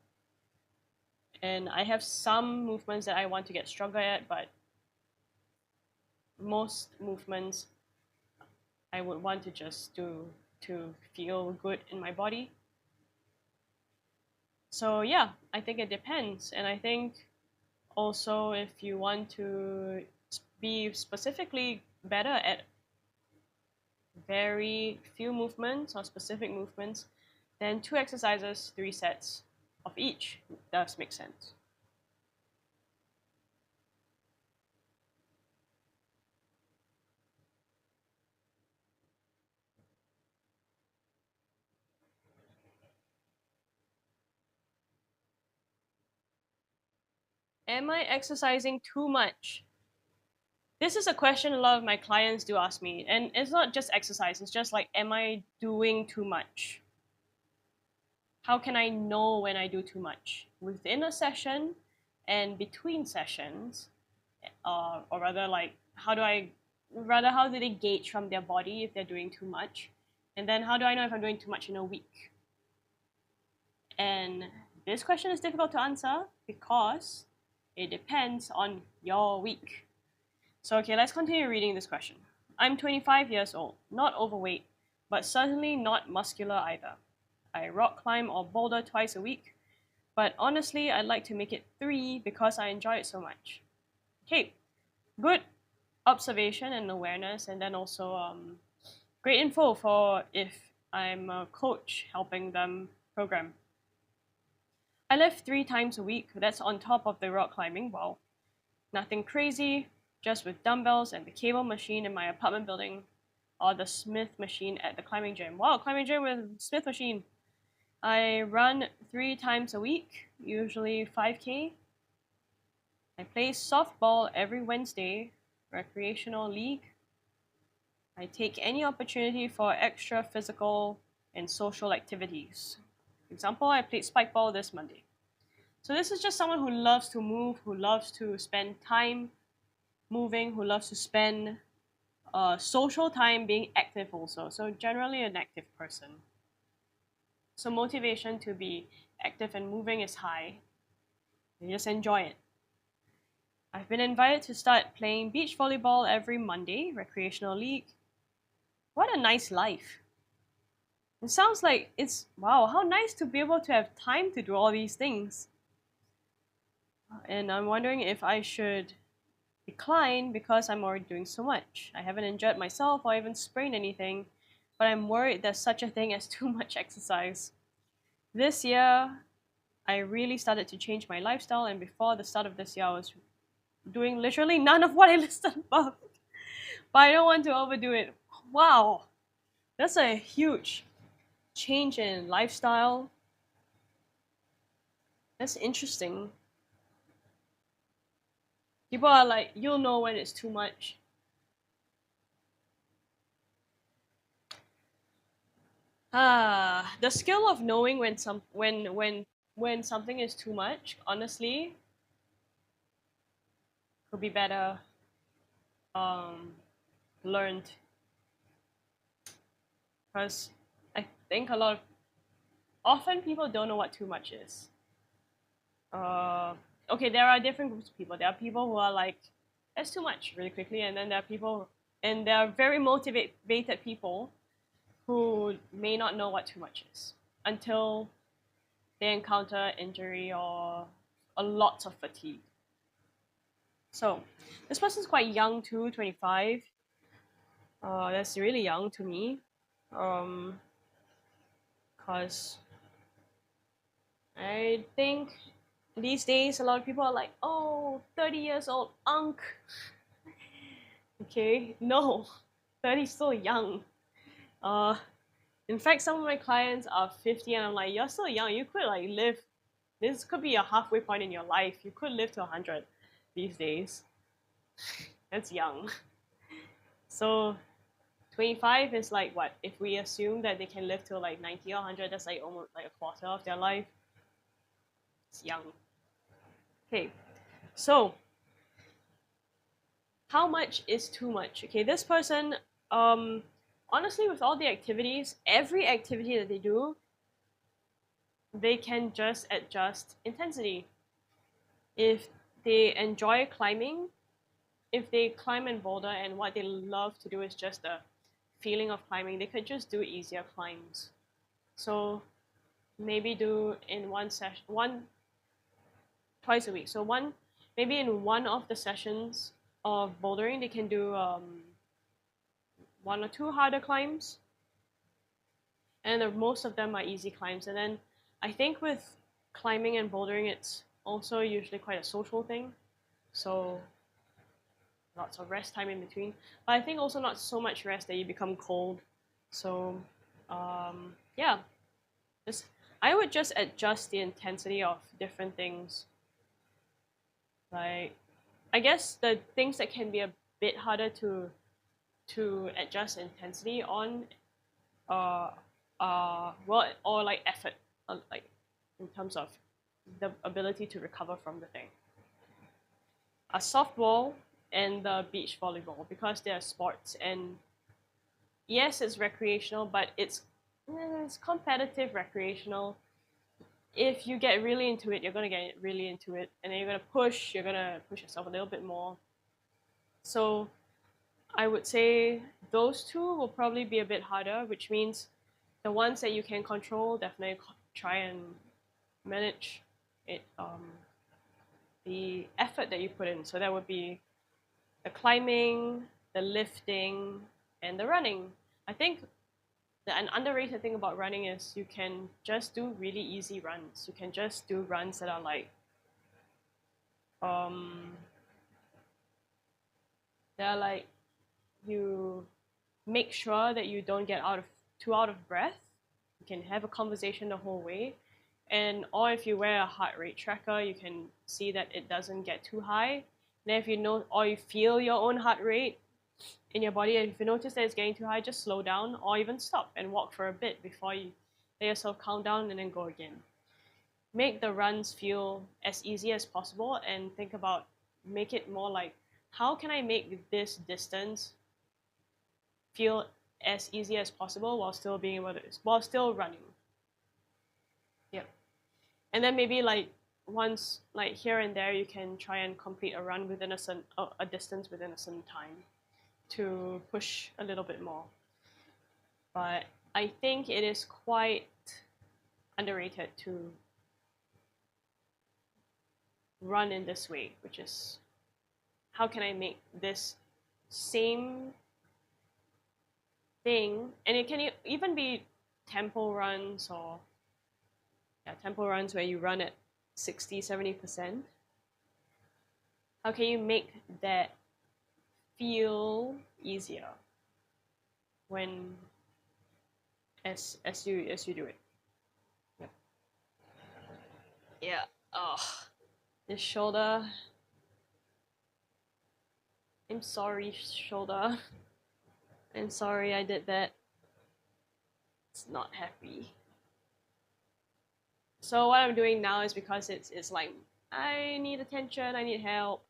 And I have some movements that I want to get stronger at, but most movements I would want to just do to feel good in my body. So yeah, I think it depends. And I think also if you want to be specifically better at very few movements or specific movements, then 2 exercises, 3 sets of each does make sense. Am I exercising too much? This is a question a lot of my clients do ask me, and it's not just exercise, it's just like, am I doing too much? How can I know when I do too much? Within a session and between sessions, or rather, like, how do they gauge from their body if they're doing too much? And then how do I know if I'm doing too much in a week? And this question is difficult to answer because it depends on your week. So, okay, let's continue reading this question. I'm 25 years old, not overweight, but certainly not muscular either. I rock climb or boulder twice a week, but honestly, I'd like to make it 3 because I enjoy it so much. Okay, good observation and awareness, and then also great info for if I'm a coach helping them program. I lift 3 times a week. That's on top of the rock climbing. Wow. Nothing crazy, just with dumbbells and the cable machine in my apartment building, or the Smith machine at the climbing gym. Wow, climbing gym with Smith machine. I run 3 times a week, usually 5K. I play softball every Wednesday, recreational league. I take any opportunity for extra physical and social activities. For example, I played spikeball this Monday. So this is just someone who loves to move, who loves to spend time moving, who loves to spend social time being active also. So generally an active person. So motivation to be active and moving is high. You just enjoy it. I've been invited to start playing beach volleyball every Monday, recreational league. What a nice life. It sounds like it's, wow, how nice to be able to have time to do all these things. And I'm wondering if I should decline because I'm already doing so much. I haven't injured myself or even sprained anything, but I'm worried there's such a thing as too much exercise. This year, I really started to change my lifestyle, and before the start of this year, I was doing literally none of what I listed above. But I don't want to overdo it. Wow, that's a huge change in lifestyle. That's interesting. People are like, you'll know when it's too much. The skill of knowing when something is too much, honestly, could be better um learned, because I think a lot of often people don't know what too much is. Uh, okay, there are different groups of people. There are people who are like, that's too much really quickly, and then there are people, and there are very motivated people who may not know what too much is until they encounter injury or a lot of fatigue. So this person's quite young too, 25. That's really young to me. Cause I think these days a lot of people are like, oh, 30 years old, unk. Okay, no, 30 is still young. Uh, in fact, some of my clients are 50, and I'm like, you're still young. You could like live. This could be a halfway point in your life. You could live to 100 these days. That's young. So 25 is like what? If we assume that they can live till like 90 or 100, that's like almost like a quarter of their life. It's young. Okay, so how much is too much? Okay, this person, um, honestly, with all the activities, every activity that they do, they can just adjust intensity. If they enjoy climbing, if they climb and boulder and what they love to do is just the feeling of climbing, they could just do easier climbs. So maybe do in one session, one twice a week. So one maybe in one of the sessions of bouldering, they can do one or two harder climbs, and most of them are easy climbs. And then I think with climbing and bouldering, it's also usually quite a social thing. So lots of rest time in between. But I think also not so much rest that you become cold. So yeah, just I would just adjust the intensity of different things. Like I guess the things that can be a bit harder to adjust intensity on uh well, or like effort, like in terms of the ability to recover from the thing. A softball and the beach volleyball, because they're sports, and yes, it's recreational, but it's competitive recreational. If you get really into it, you're gonna get really into it, and then you're gonna push yourself a little bit more. So I would say those two will probably be a bit harder, which means the ones that you can control, definitely try and manage it. The effort that you put in. So that would be the climbing, the lifting, and the running. I think an underrated thing about running is you can just do really easy runs. You can just do runs that are like um they're like you make sure that you don't get out of breath. You can have a conversation the whole way. And or if you wear a heart rate tracker, you can see that it doesn't get too high. And if you know or you feel your own heart rate in your body, and if you notice that it's getting too high, just slow down or even stop and walk for a bit before you let yourself calm down and then go again. Make the runs feel as easy as possible, and think about make it more like, how can I make this distance feel as easy as possible while still being able to while still running. Yep. And then maybe like once like here and there you can try and complete a run within a distance within a certain time to push a little bit more. But I think it is quite underrated to run in this way, which is how can I make this same thing, and it can even be tempo runs or tempo runs where you run at 60-70%. How can you make that feel easier when as you do it? Yep. Yeah. Oh, this shoulder. I'm sorry, shoulder. I'm sorry I did that. It's not happy. So what I'm doing now is because it's like I need attention, I need help.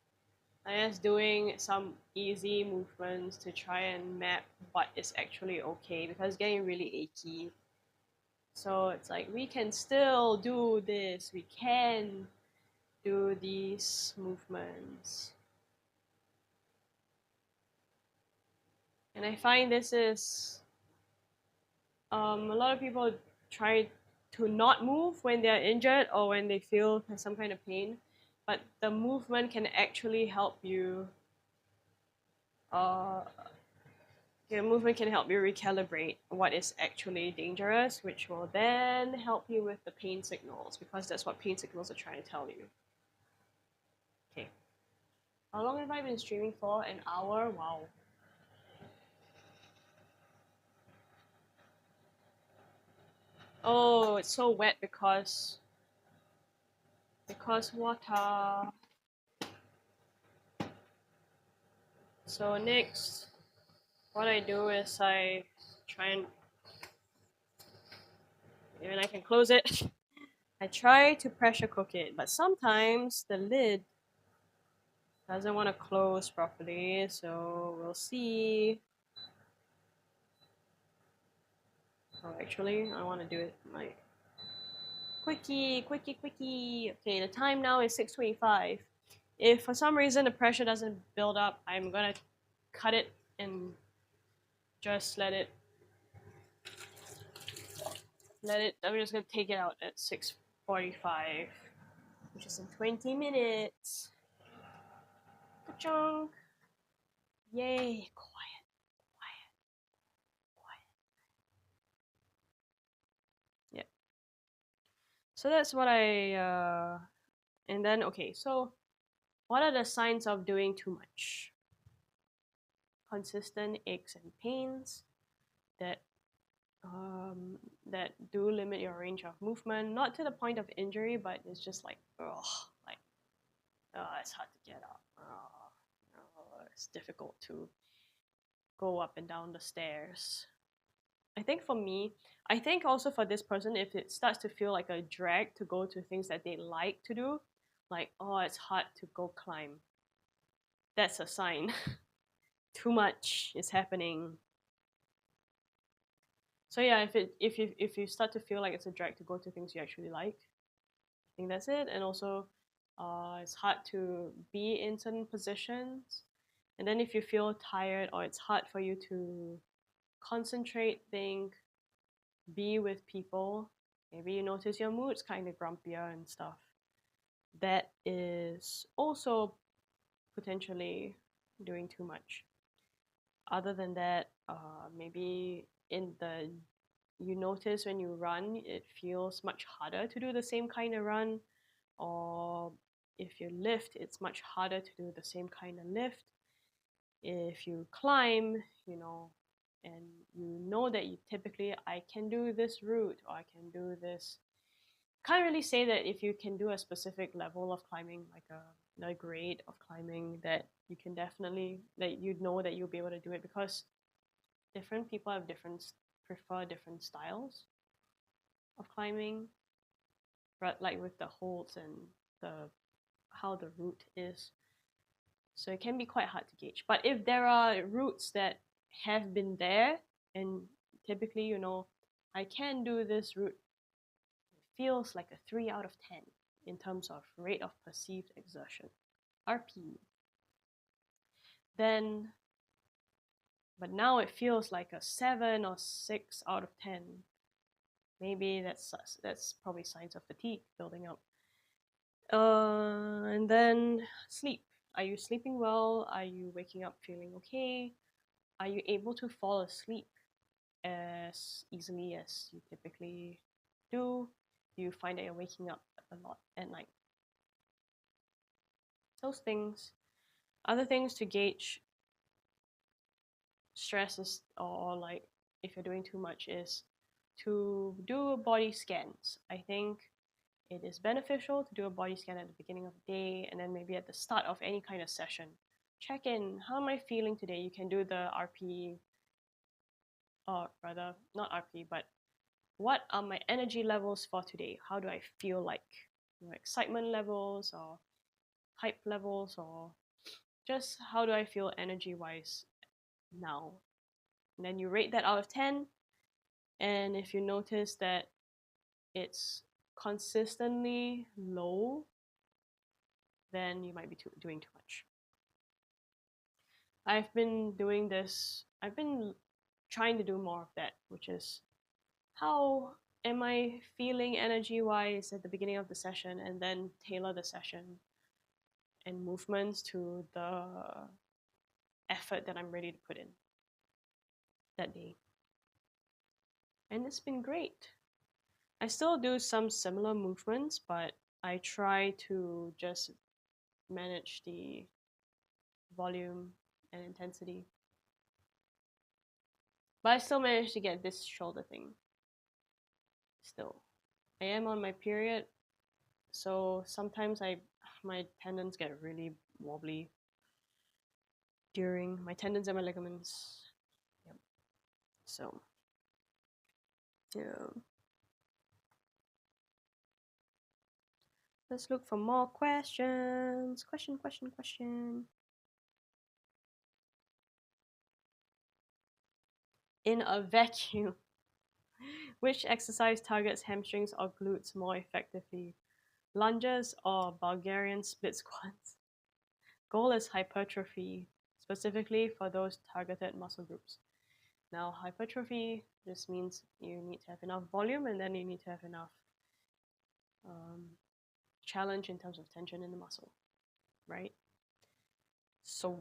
I'm just doing some easy movements to try and map what is actually okay because it's getting really achy. So it's like we can still do this. We can do these movements. And I find this is a lot of people try to not move when they're injured or when they feel some kind of pain, but the movement can actually help you. Uh, Your movement can help you recalibrate what is actually dangerous, which will then help you with the pain signals because that's what pain signals are trying to tell you. Okay. How long have I been streaming for? An hour? Wow. Oh, it's so wet because water. So next, what I do is I try and even I can close it. I try to pressure cook it, but sometimes the lid doesn't want to close properly, so we'll see. Oh, actually, I want to do it like quickie. Okay, the time now is 6:25. If for some reason the pressure doesn't build up, I'm gonna cut it and just let it. I'm just gonna take it out at 6:45, which is in 20 minutes. Ka-chunk. Yay! Quiet. Yeah. So that's what I. And then okay, so what are the signs of doing too much? Consistent aches and pains that that do limit your range of movement, not to the point of injury, but it's just like it's hard to get up. It's difficult to go up and down the stairs. I think for me, I think also for this person, if it starts to feel like a drag to go to things that they like to do, like it's hard to go climb. That's a sign. Too much is happening. So yeah, if you start to feel like it's a drag to go to things you actually like, I think that's it. And also, it's hard to be in certain positions. And then if you feel tired or it's hard for you to concentrate, think, be with people, maybe you notice your mood's kind of grumpier and stuff. That is also potentially doing too much. Other than that, maybe you notice when you run, it feels much harder to do the same kind of run, or if you lift, it's much harder to do the same kind of lift. If you climb, and you know that you typically, I can do this route or I can do this. Can't really say that if you can do a specific level of climbing, like a grade of climbing, that you can definitely, that you know that you'll be able to do it because different people have prefer different styles of climbing, but like with the holds and the how the route is. So it can be quite hard to gauge. But if there are routes that have been there, and typically, I can do this route, it feels like a 3 out of 10 in terms of rate of perceived exertion, RP. Then, but now it feels like a 7 or 6 out of 10. Maybe that's probably signs of fatigue building up. And then sleep. Are you sleeping well? Are you waking up feeling okay? Are you able to fall asleep? as easily as you typically do? Do you find that you're waking up a lot at night? Those things. Other things to gauge stress is, or like if you're doing too much, is to do body scans. I think it is beneficial to do a body scan at the beginning of the day and then maybe at the start of any kind of session. Check in, how am I feeling today? You can do the RP, or rather, not RP, but what are my energy levels for today? How do I feel like? Excitement levels or hype levels, or just how do I feel energy wise now? And then you rate that out of 10. And if you notice that it's consistently low, then you might be doing too much. I've been doing this, I've been trying to do more of that, which is how am I feeling energy wise at the beginning of the session, and then tailor the session and movements to the effort that I'm ready to put in that day. And it's been great. I still do some similar movements, but I try to just manage the volume and intensity. But I still managed to get this shoulder thing. Still. I am on my period, so sometimes my tendons get really wobbly during my tendons and my ligaments. Yep. So yeah. Let's look for more questions. Question. In a vacuum, which exercise targets hamstrings or glutes more effectively? Lunges or Bulgarian split squats? Goal is hypertrophy, specifically for those targeted muscle groups. Now, hypertrophy just means you need to have enough volume, and then you need to have enough challenge in terms of tension in the muscle, right? So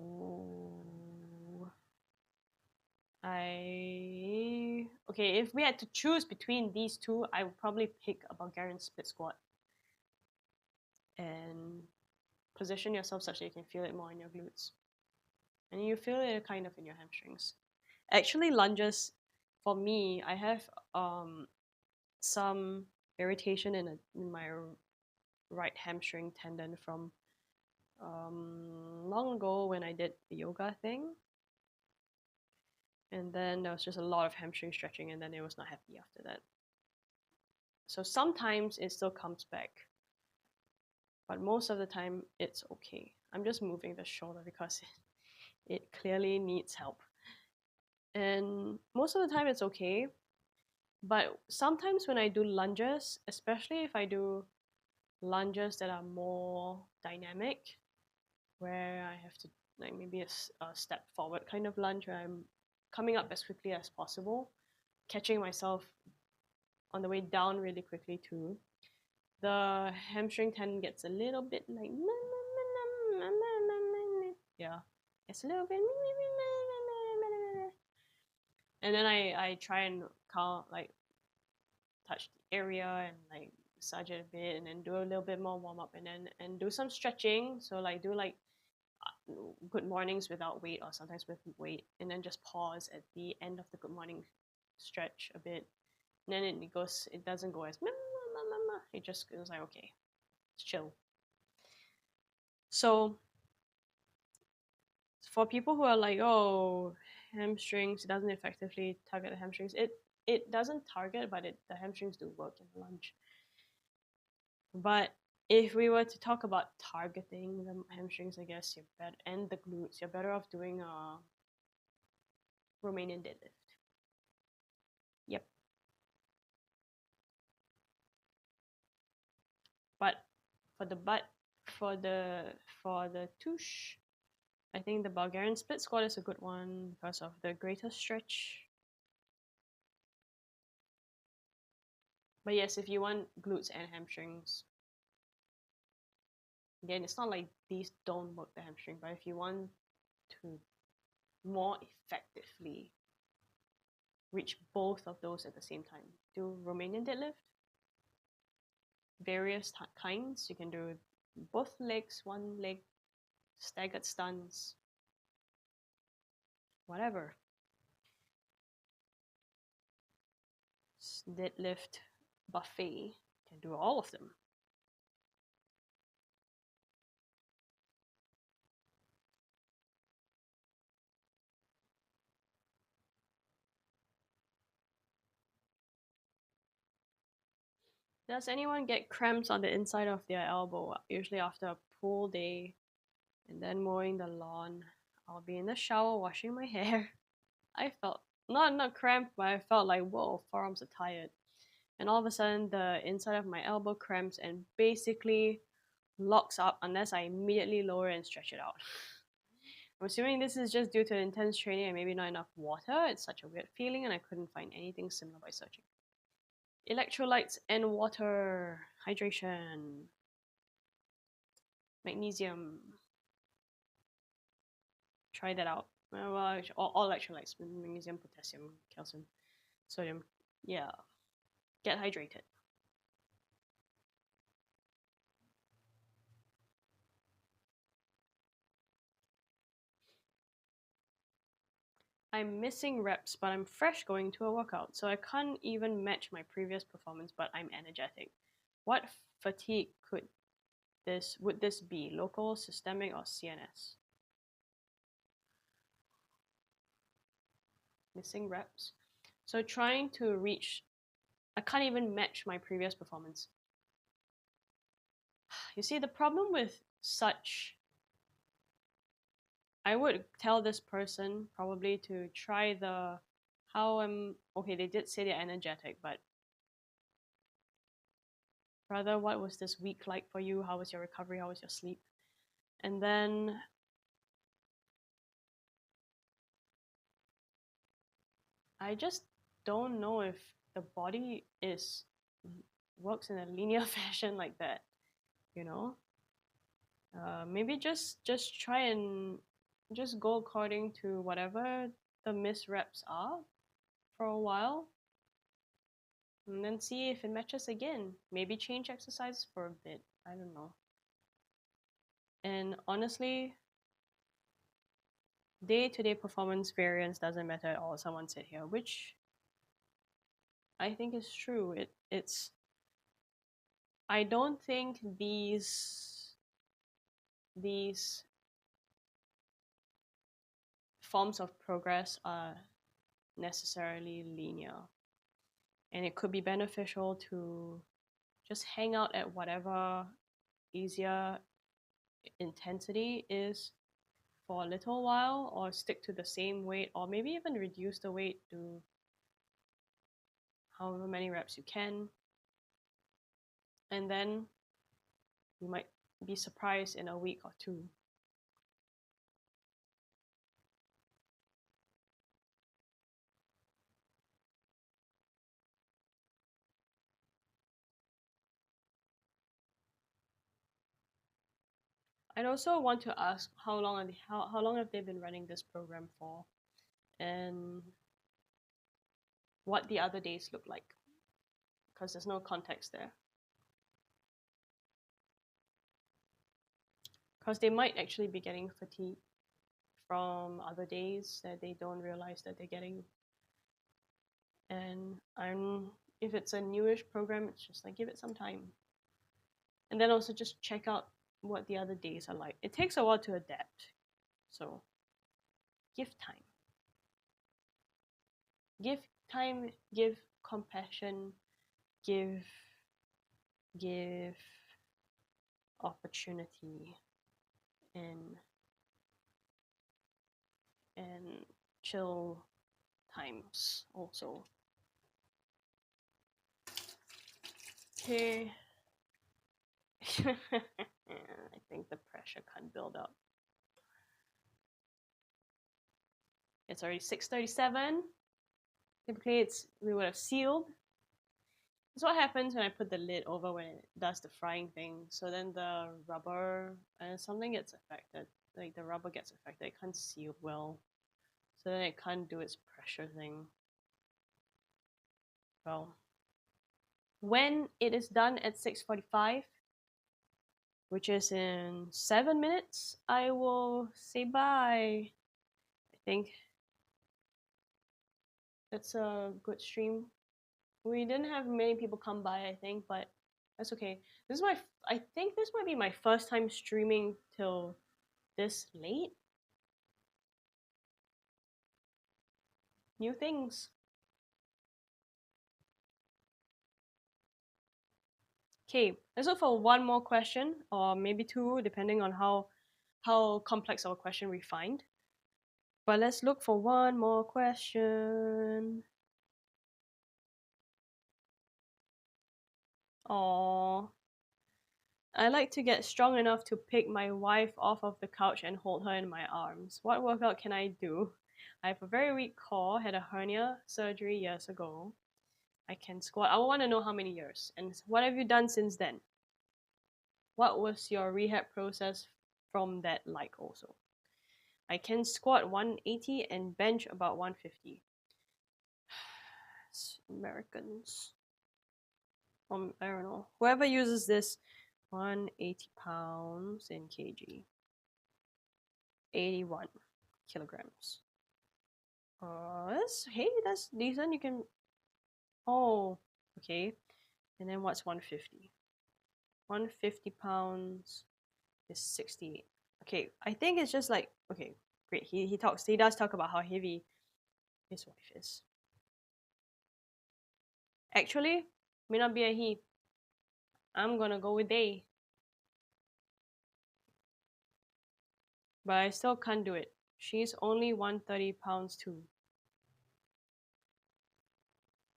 if we had to choose between these two, I would probably pick a Bulgarian split squat and position yourself such that you can feel it more in your glutes. And you feel it kind of in your hamstrings. Actually, lunges, for me, I have some irritation in my right hamstring tendon from long ago when I did the yoga thing. And then there was just a lot of hamstring stretching, and then it was not happy after that. So sometimes it still comes back, but most of the time it's okay. I'm just moving the shoulder because it clearly needs help. And most of the time it's okay, but sometimes when I do lunges, especially if I do lunges that are more dynamic, where I have to like maybe a step forward kind of lunge where I'm coming up as quickly as possible, catching myself on the way down really quickly too, the hamstring tendon gets a little bit like yeah, it's a little bit, and then I try and count, like touch the area and like massage it a bit, and then do a little bit more warm up, and do some stretching. So like do like good mornings without weight, or sometimes with weight, and then just pause at the end of the good morning stretch a bit. And then it doesn't go as it just goes like, okay, it's chill. So for people who are like, oh, hamstrings, it doesn't effectively target the hamstrings, it doesn't target, but the hamstrings do work in the lunge. But if we were to talk about targeting the hamstrings, I guess you're better, and the glutes, you're better off doing a Romanian deadlift. Yep. But for the butt, for the tush, I think the Bulgarian split squat is a good one because of the greater stretch. But yes, if you want glutes and hamstrings, again, it's not like these don't work the hamstring, but if you want to more effectively reach both of those at the same time. Do Romanian deadlift, various kinds. You can do both legs, one leg, staggered stance, whatever. Deadlift buffet, can do all of them. Does anyone get cramps on the inside of their elbow? Usually after a pool day and then mowing the lawn. I'll be in the shower washing my hair. I felt not cramped, but I felt like whoa, forearms are tired. And all of a sudden the inside of my elbow cramps and basically locks up unless I immediately lower and stretch it out. I'm assuming this is just due to intense training and maybe not enough water. It's such a weird feeling and I couldn't find anything similar by searching. Electrolytes and water, hydration, magnesium. Try that out. Well, all electrolytes, magnesium, potassium, calcium, sodium. Yeah, get hydrated. I'm missing reps, but I'm fresh going to a workout, so I can't even match my previous performance, but I'm energetic. What fatigue would this be? Local, systemic, or CNS? Missing reps. So trying to reach, I can't even match my previous performance. You see, the problem with such, I would tell this person probably to try the okay, they did say they're energetic, but rather what was this week like for you? How was your recovery? How was your sleep? And then I just don't know if the body is works in a linear fashion like that, you know. Maybe just try and just go according to whatever the miss reps are for a while, and then see if it matches again. Maybe change exercise for a bit. I don't know. And honestly, day-to-day performance variance doesn't matter at all. Someone said here, which I think is true. It's I don't think these forms of progress are necessarily linear. And it could be beneficial to just hang out at whatever easier intensity is for a little while, or stick to the same weight, or maybe even reduce the weight to however many reps you can. And then you might be surprised in a week or two. I'd also want to ask how long have they been running this program for, and what the other days look like, because there's no context there. Because they might actually be getting fatigue from other days that they don't realize that they're getting. And if it's a newish program, it's just like give it some time. And then also just check out what the other days are like. It takes a while to adapt, so give time. Give time, give compassion, give opportunity, and chill times also. Okay. I think the pressure can't build up. It's already 6:37. Typically we would have sealed. That's what happens when I put the lid over when it does the frying thing. So then the rubber and something gets affected. Like the rubber gets affected. It can't seal well. So then it can't do its pressure thing. Well, when it is done at 6:45, which is in 7 minutes, I will say bye. I think that's a good stream. We didn't have many people come by, I think, but that's okay. This is I think this might be my first time streaming till this late. New things. Okay, let's look for one more question, or maybe two, depending on how complex our question we find. But let's look for one more question. Aww. I like to get strong enough to pick my wife off of the couch and hold her in my arms. What workout can I do? I have a very weak core, had a hernia surgery years ago. I can squat. I want to know how many years. And what have you done since then? What was your rehab process from that like also? I can squat 180 and bench about 150. Americans. I don't know. Whoever uses this, 180 pounds in kg. 81 kilograms. That's decent. You can. Oh, okay. And then what's 150? 150 pounds is 68. Okay, I think it's just like, okay, great. He does talk about how heavy his wife is. Actually, may not be a he. I'm gonna go with they. But I still can't do it. She's only 130 pounds too.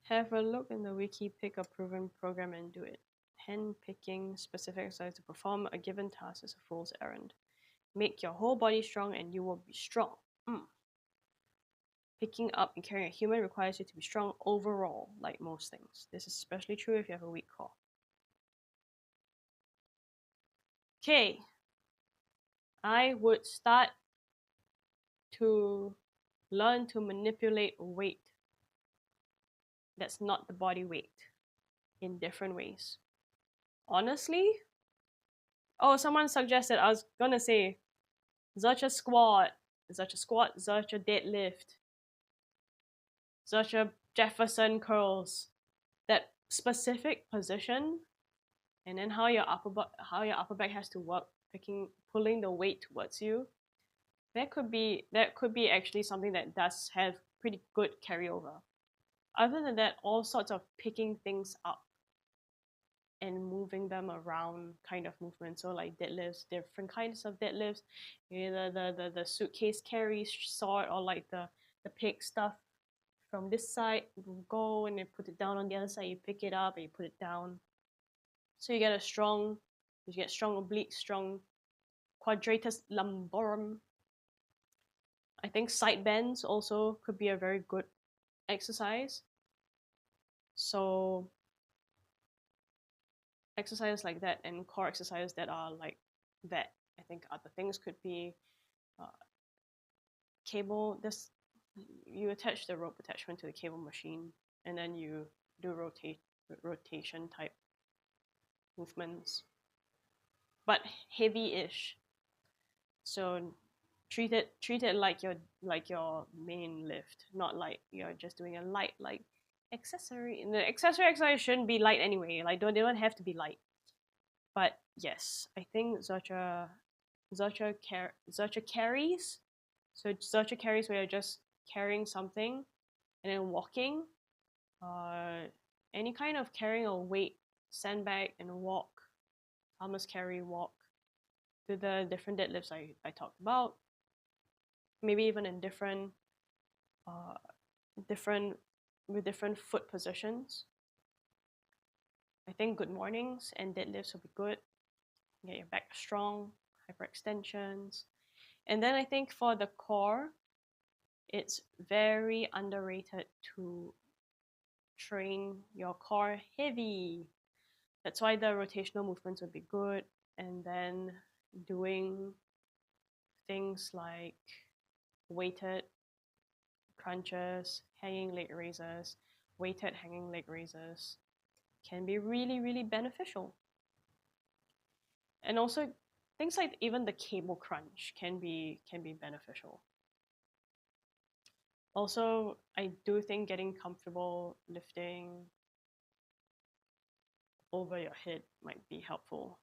Have a look in the wiki, pick a proven program and do it. Hand picking specific exercise to perform a given task is a fool's errand. Make your whole body strong and you will be strong. Picking up and carrying a human requires you to be strong overall, like most things. This is especially true if you have a weak core. Okay. I would start to learn to manipulate weight that's not the body weight in different ways. Honestly, someone suggested, I was gonna say, such a squat, such a deadlift, such a Jefferson curls. That specific position, and then how your upper back has to work, pulling the weight towards you. That could be actually something that does have pretty good carryover. Other than that, all sorts of picking things up and moving them around kind of movement. So like deadlifts, different kinds of deadlifts, either the suitcase carry sort, or like the pick stuff from this side, you go and you put it down on the other side, you pick it up and you put it down. So you get strong obliques, strong quadratus lumborum. I think side bends also could be a very good exercise. So exercises like that and core exercises that are like that. I think other things could be cable. You attach the rope attachment to the cable machine, and then you do rotation type movements, but heavy-ish. So treat it like your main lift, not like you're just doing a light like accessory. And the accessory exercise shouldn't be light anyway. Like they don't have to be light. But yes, I think Zercha carries. So Zercha carries where you're just carrying something and then walking. Any kind of carrying a weight, sandbag and walk, Thomas carry walk, to the different deadlifts I talked about. Maybe even in different with different foot positions. I think good mornings and deadlifts will be good. Get your back strong, hyperextensions. And then I think for the core, it's very underrated to train your core heavy. That's why the rotational movements would be good. And then doing things like weighted crunches, hanging leg raises, weighted hanging leg raises can be really, really beneficial. And also things like even the cable crunch can be beneficial. Also, I do think getting comfortable lifting over your head might be helpful.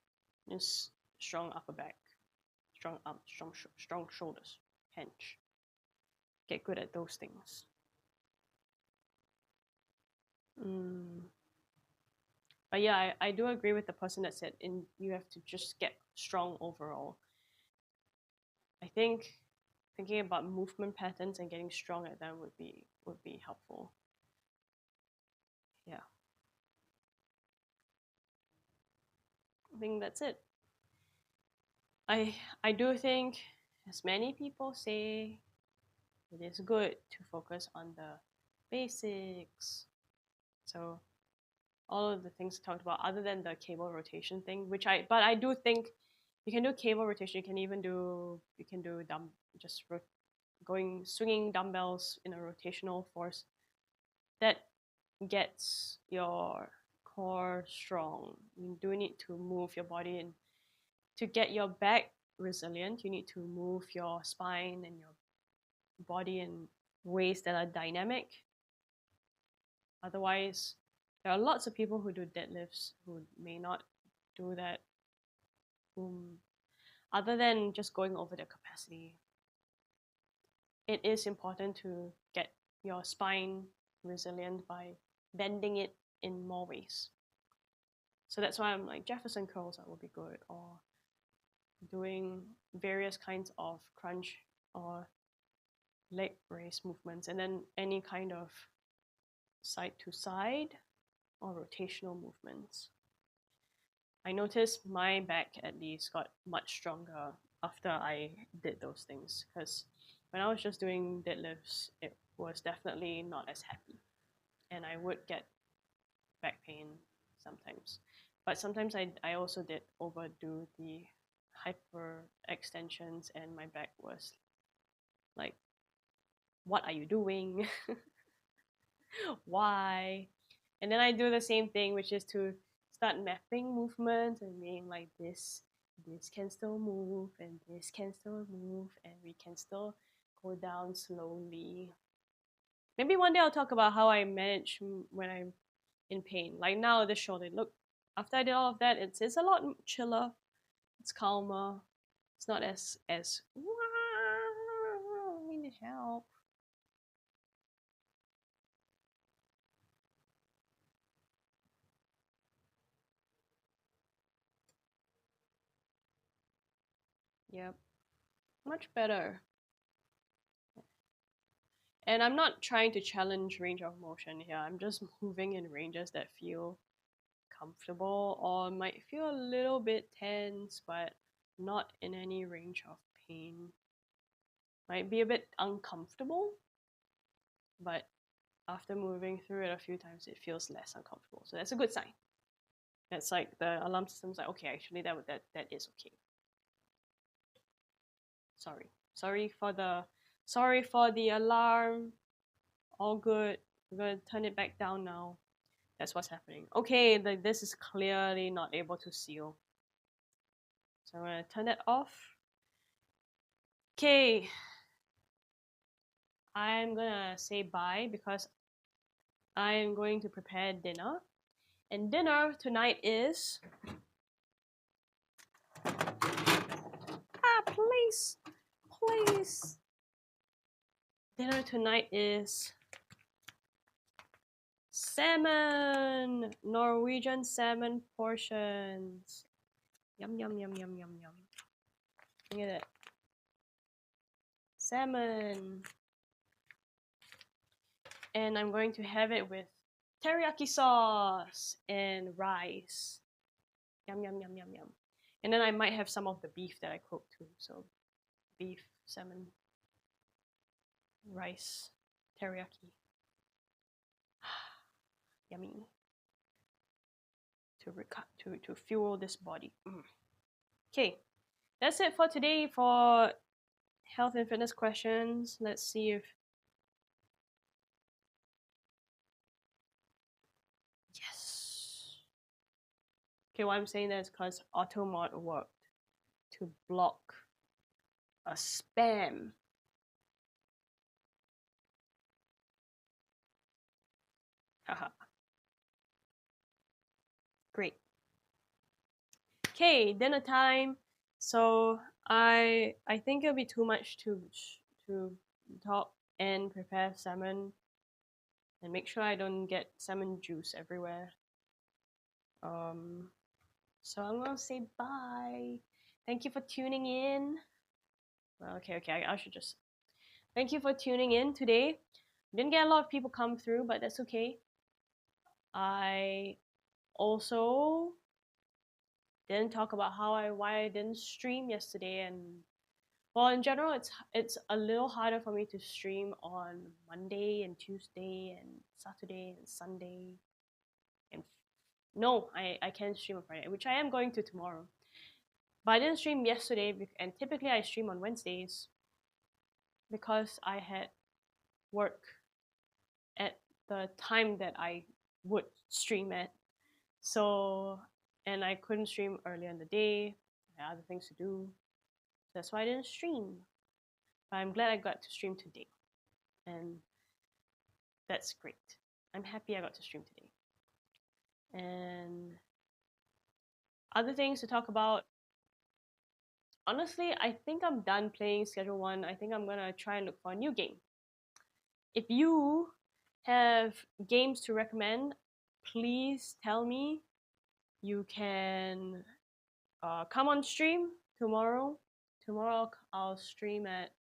Just strong upper back, strong arms, strong shoulders, hench. Get good at those things. But yeah, I do agree with the person that said you have to just get strong overall. I think thinking about movement patterns and getting strong at them would be helpful. Yeah. I think that's it. I do think, as many people say, it is good to focus on the basics. So all of the things talked about, other than the cable rotation thing, but I do think you can do cable rotation. You can even do swinging dumbbells in a rotational force. That gets your core strong. You do need to move your body, and to get your back resilient, you need to move your spine and your body in ways that are dynamic. Otherwise, there are lots of people who do deadlifts who may not do that, other than just going over their capacity. It is important to get your spine resilient by bending it in more ways. So that's why I'm like, Jefferson curls that would be good, or doing various kinds of crunch or leg raise movements, and then any kind of side to side or rotational movements. I noticed my back at least got much stronger after I did those things, because when I was just doing deadlifts, it was definitely not as happy, and I would get back pain sometimes. But sometimes I also did overdo the hyper extensions, and my back was like, what are you doing? Why? And then I do the same thing, which is to start mapping movements and being like, this can still move, and this can still move, and we can still go down slowly. Maybe one day I'll talk about how I manage when I'm in pain. Like now, the shoulder. Look, after I did all of that, it's a lot chiller. It's calmer. It's not as we need help. Yep, much better. And I'm not trying to challenge range of motion here. I'm just moving in ranges that feel comfortable, or might feel a little bit tense, but not in any range of pain. Might be a bit uncomfortable, but after moving through it a few times, it feels less uncomfortable. So that's a good sign. That's like the alarm system's like, okay, actually that is okay. Sorry for the alarm. All good. We're gonna turn it back down now. That's what's happening. Okay, this is clearly not able to seal. So I'm gonna turn that off. Okay. I'm gonna say bye because I'm going to prepare dinner. And dinner tonight is... please. Dinner tonight is salmon, Norwegian salmon portions. Yum, yum, yum, yum, yum, yum. Look at that. Salmon. And I'm going to have it with teriyaki sauce and rice. Yum, yum, yum, yum, yum. And then I might have some of the beef that I cooked too. So beef, salmon, rice, teriyaki. Yummy. To fuel this body. Okay, that's it for today for health and fitness questions. Let's see if Okay, why I'm saying that is because Automod worked to block a spam. Haha. Great. Okay, dinner time. So I think it'll be too much to talk and prepare salmon and make sure I don't get salmon juice everywhere. So I'm gonna say bye. Thank you for tuning in. Well, okay, I should just thank you for tuning in today. Didn't get a lot of people come through, but that's okay. I also didn't talk about why I didn't stream yesterday, and well, in general, it's a little harder for me to stream on Monday and Tuesday and Saturday and Sunday, and no, I can't stream on Friday, which I am going to tomorrow. But I didn't stream yesterday, and typically I stream on Wednesdays because I had work at the time that I would stream at. So, and I couldn't stream earlier in the day. I had other things to do. That's why I didn't stream. But I'm glad I got to stream today. And that's great. I'm happy I got to stream today. And other things to talk about. Honestly, I think I'm done playing Schedule 1. I think I'm gonna try and look for a new game. If you have games to recommend, please tell me. You can come on stream tomorrow. Tomorrow I'll stream at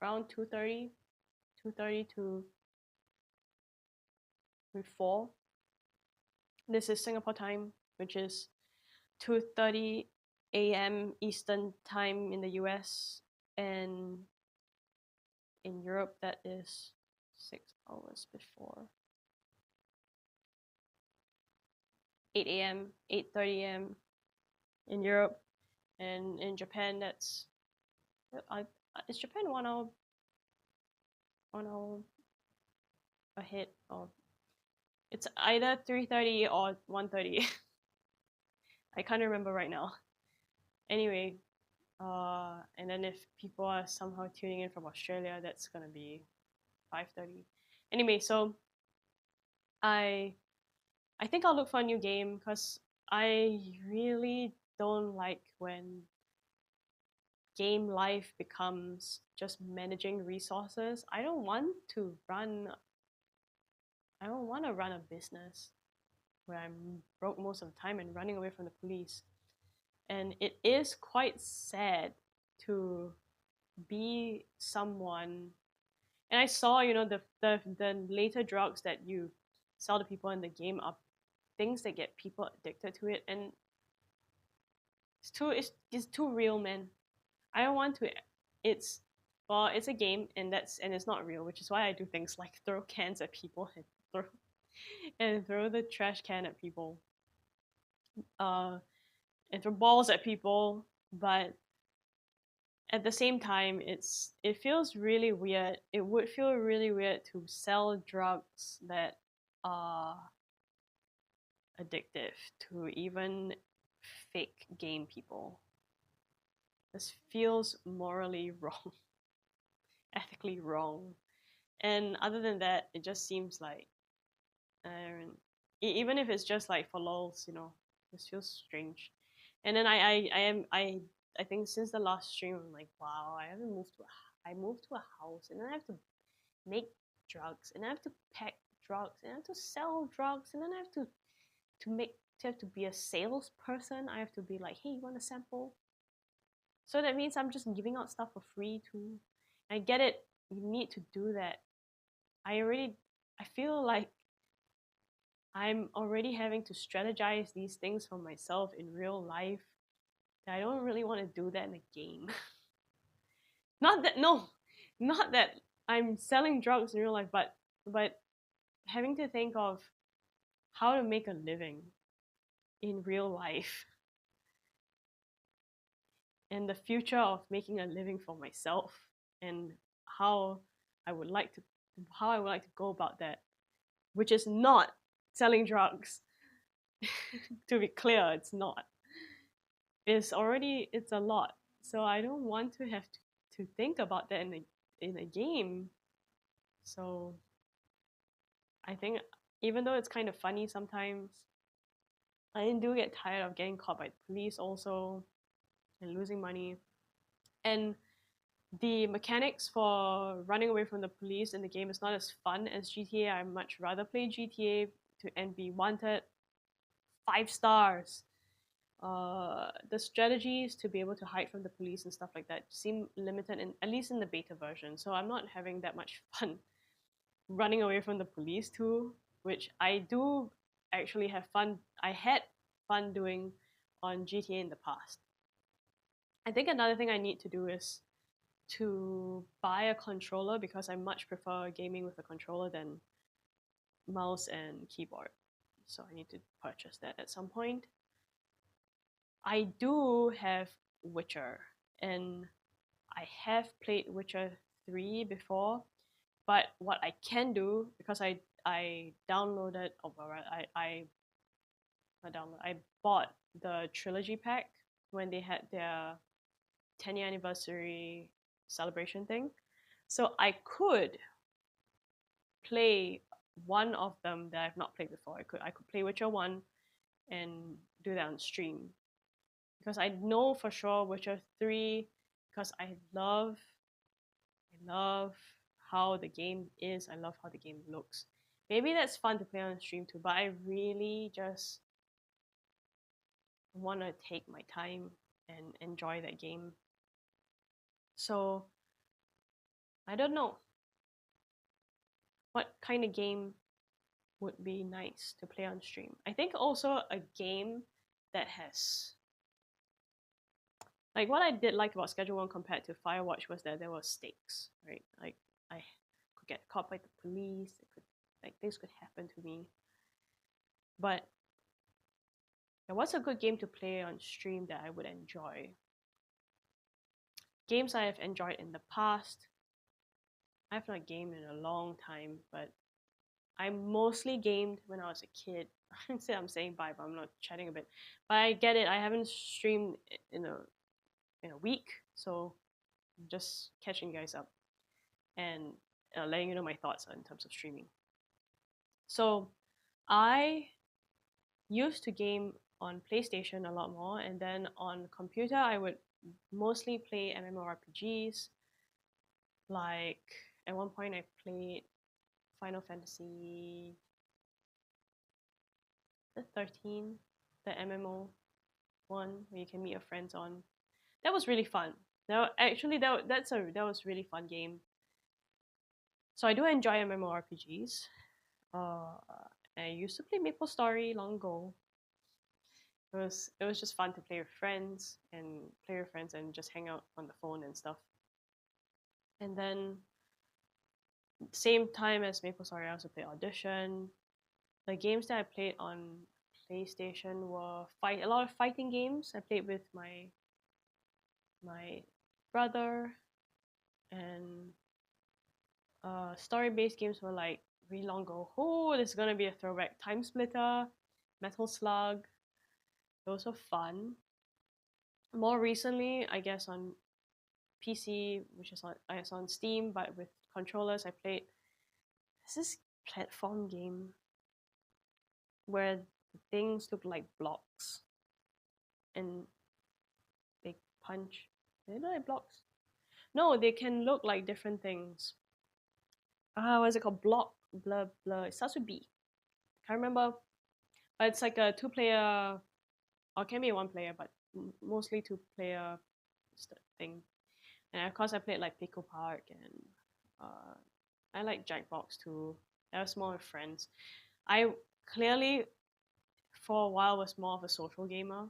around 2:30 to 4. This is Singapore time, which is 2:30 a.m. Eastern time in the US, and in Europe that is 6 hours before. 8 a.m., 8:30 a.m. in Europe, and in Japan that's is Japan 1 hour ahead, or it's either 3:30 or 1:30. I can't remember right now. Anyway, and then if people are somehow tuning in from Australia, that's gonna be 5:30. Anyway, so I think I'll look for a new game because I really don't like when game life becomes just managing resources. I don't want to run a business where I'm broke most of the time and running away from the police. And it is quite sad to be someone. And I saw, the later drugs that you sell to people in the game are things that get people addicted to it, and it's too real, man. I don't want to. It's it's a game, and it's not real, which is why I do things like throw cans at people and throw the trash can at people, and throw balls at people. But at the same time, it feels really weird. It would feel really weird to sell drugs that are addictive to even fake game people. This feels morally wrong, ethically wrong. And other than that, it just seems like, even if it's just like for lols, this feels strange. And then I think since the last stream, I'm like, wow, I moved to a house, and then I have to make drugs, and I have to pack drugs, and I have to sell drugs, and then I have to be a salesperson. I have to be like, hey, you want a sample? So that means I'm just giving out stuff for free too. I get it. You need to do that. I feel like I'm already having to strategize these things for myself in real life. That I don't really want to do that in a game. Not that I'm selling drugs in real life, but having to think of how to make a living in real life, and the future of making a living for myself, and how I would like to go about that, which is not selling drugs. To be clear, it's not. It's a lot. So I don't want to have to think about that in a game. So I think even though it's kind of funny sometimes, I do get tired of getting caught by the police also and losing money. And the mechanics for running away from the police in the game is not as fun as GTA. I much rather play GTA and be wanted 5 stars. The strategies to be able to hide from the police and stuff like that seem limited, in at least in the beta version. So I'm not having that much fun running away from the police too, which I do actually have fun. I had fun doing on GTA in the past. I think another thing I need to do is to buy a controller because I much prefer gaming with a controller than mouse and keyboard. So I need to purchase that at some point. I do have Witcher, and I have played Witcher 3 before, but what I can do, because I downloaded, or I not download, I bought the trilogy pack when they had their 10-year anniversary celebration thing. So I could play one of them that I've not played before. I could play Witcher 1 and do that on stream. Because I know for sure Witcher 3, because I love how the game is. I love how the game looks. Maybe that's fun to play on stream too, but I really just want to take my time and enjoy that game. So I don't know what kind of game would be nice to play on stream. I think also a game that has, like, what I did like about Schedule 1 compared to Firewatch was that there were stakes, right? Like, I could get caught by the police, things could happen to me. But what's a good game to play on stream that I would enjoy? Games I have enjoyed in the past. I have not gamed in a long time, but I mostly gamed when I was a kid. I say I'm saying bye, but I'm not chatting a bit. But I get it. I haven't streamed in a week, so I'm just catching you guys up and letting you know my thoughts in terms of streaming. So I used to game on PlayStation a lot more, and then on computer I would mostly play MMORPGs. Like at one point I played Final Fantasy 13, the MMO one where you can meet your friends on. That was really fun. That was really fun game. So I do enjoy MMORPGs. Uh, I used to play Maple Story long ago. It was just fun to play with friends and just hang out on the phone and stuff. And then same time as Maple Story, I also played Audition. The games that I played on PlayStation were a lot of fighting games. I played with my brother, and story-based games were like really long ago. Oh, this is gonna be a throwback. Time Splitter, Metal Slug. Those were fun. More recently, I guess on PC, which is on Steam, but with controllers, I played this platform game where the things look like blocks and they punch. They look like blocks. No, they can look like different things. What is it called? Blah blah. It starts with B. Can't remember. But it's like a two-player, or it can be one player, but mostly two-player thing. And of course, I played like Pico Park, and I like Jackbox too. I was more with friends. I clearly, for a while, was more of a social gamer.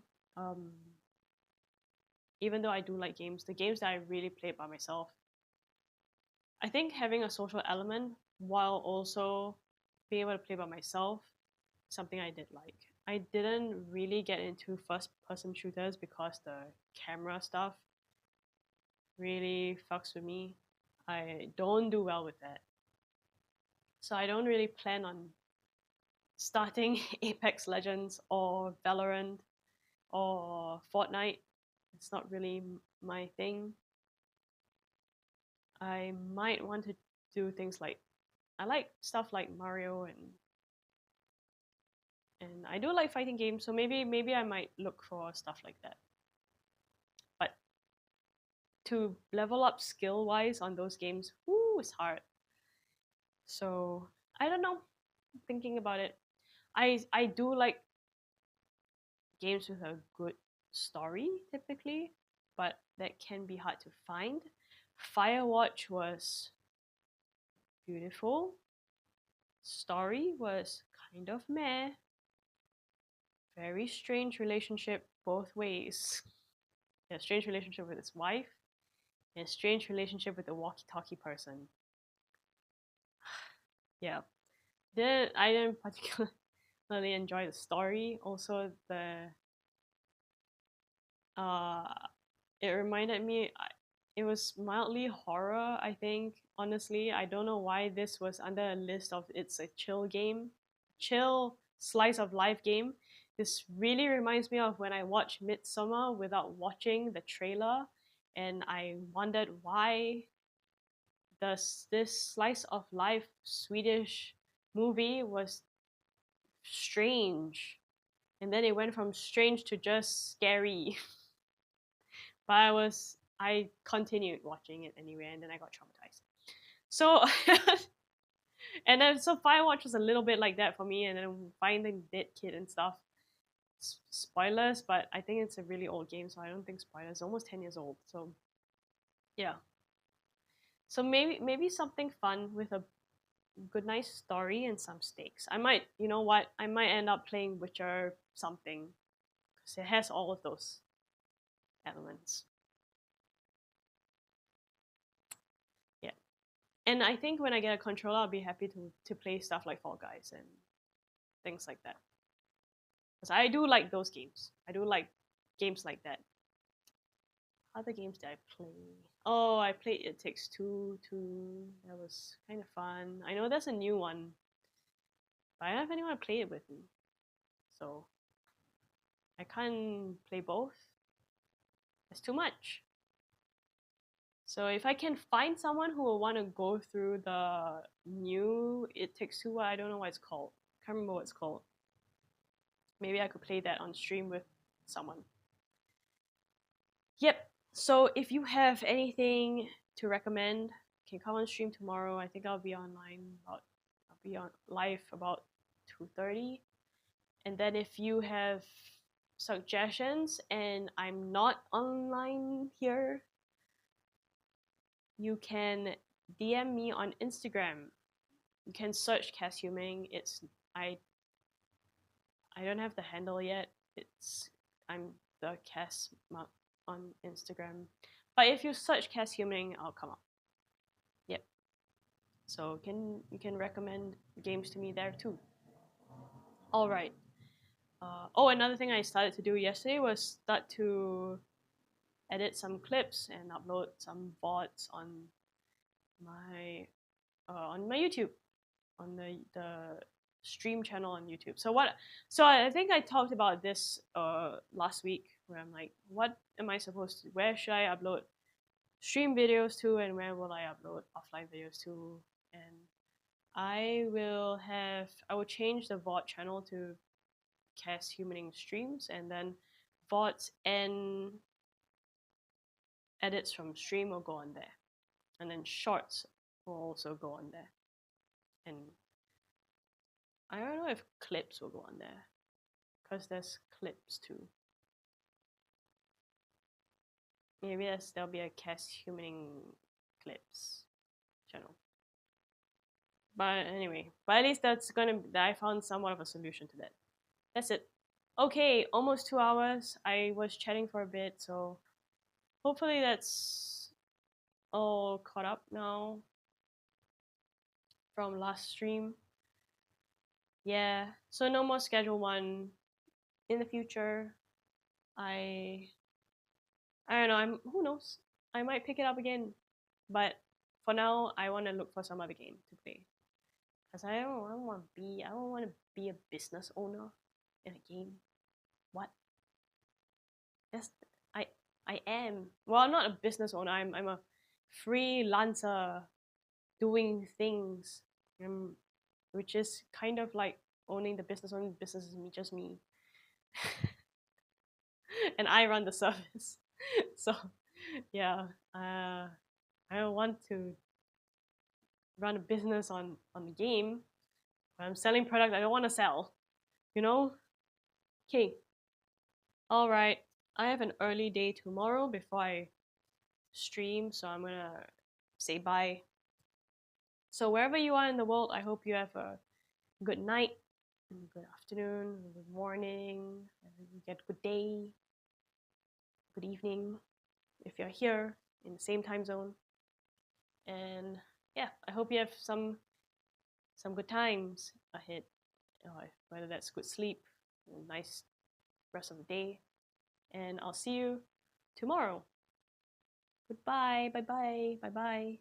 Even though I do like games, the games that I really played by myself, I think having a social element while also being able to play by myself, something I did like. I didn't really get into first-person shooters because the camera stuff really fucks with me. I don't do well with that. So I don't really plan on starting Apex Legends or Valorant or Fortnite. It's not really my thing. I might want to do things like I like stuff like Mario and I do like fighting games, so maybe I might look for stuff like that. But to level up skill wise on those games, whoo, it's hard. So I don't know. Thinking about it, I do like games with a good story typically, but that can be hard to find. Firewatch was beautiful. Story was kind of meh. Very strange relationship both ways. A strange relationship with his wife, and a strange relationship with the walkie-talkie person. Yeah. Then I didn't particularly enjoy the story. Also, the uh, it reminded me. It was mildly horror. I think honestly, I don't know why this was under a list of it's a chill game, chill slice of life game. This really reminds me of when I watched Midsummer without watching the trailer, and I wondered why this slice of life Swedish movie was strange. And then it went from strange to just scary. But I continued watching it anyway, and then I got traumatized. So and then so Firewatch was a little bit like that for me, and then finding dead kid and stuff. Spoilers, but I think it's a really old game, so I don't think spoilers. It's almost 10 years old, so yeah. So maybe something fun with a good nice story and some stakes. I might, you know what? I might end up playing Witcher something because it has all of those elements. Yeah. And I think when I get a controller, I'll be happy to play stuff like Fall Guys and things like that. Because I do like those games. I do like games like that. Other games that I play. Oh, I played It Takes Two too. That was kind of fun. I know there's a new one, but I don't have anyone to play it with me. So I can't play both. It's too much. So if I can find someone who will want to go through the new It Takes Two, I don't know what it's called. Can't remember what it's called. Maybe I could play that on stream with someone. Yep. So if you have anything to recommend, can come on stream tomorrow. I think I'll be online about I'll be on live about 2:30. And then if you have suggestions and I'm not online here, you can DM me on Instagram. You can search Cass Huming. I don't have the handle yet. I'm the Cass on Instagram. But if you search Cass Huming, I'll come up. Yep. So you can recommend games to me there too. All right. Oh, another thing I started to do yesterday was start to edit some clips and upload some VODs on my YouTube, on the stream channel on YouTube. So I think I talked about this last week where I'm like, what am I supposed to? Where should I upload stream videos to, and where will I upload offline videos to? And I will change the VOD channel to Cass Humaning Streams, and then VODs and edits from stream will go on there, and then shorts will also go on there, and I don't know if clips will go on there because there's clips too. Maybe there'll be a Cass Humaning clips channel. But anyway, but at least I found somewhat of a solution to that. That's it. Okay, almost 2 hours. I was chatting for a bit, so hopefully that's all caught up now from last stream. Yeah, so no more schedule one in the future. I don't know. Who knows? I might pick it up again, but for now, I want to look for some other game to play Because I don't want to be a business owner in a game. What? That's I I am. Well, I'm not a business owner. I'm a freelancer doing things, which is kind of like owning the business. Owning the business is me, just me, and I run the service. So, yeah, I don't want to run a business on the game. I'm selling product I don't want to sell. You know? Okay. All right. I have an early day tomorrow before I stream, so I'm gonna say bye. So wherever you are in the world, I hope you have a good night, good afternoon, good morning, good day, good evening if you're here in the same time zone. And yeah, I hope you have some good times ahead. Whether that's good sleep, a nice rest of the day, and I'll see you tomorrow. Goodbye, bye bye, bye bye.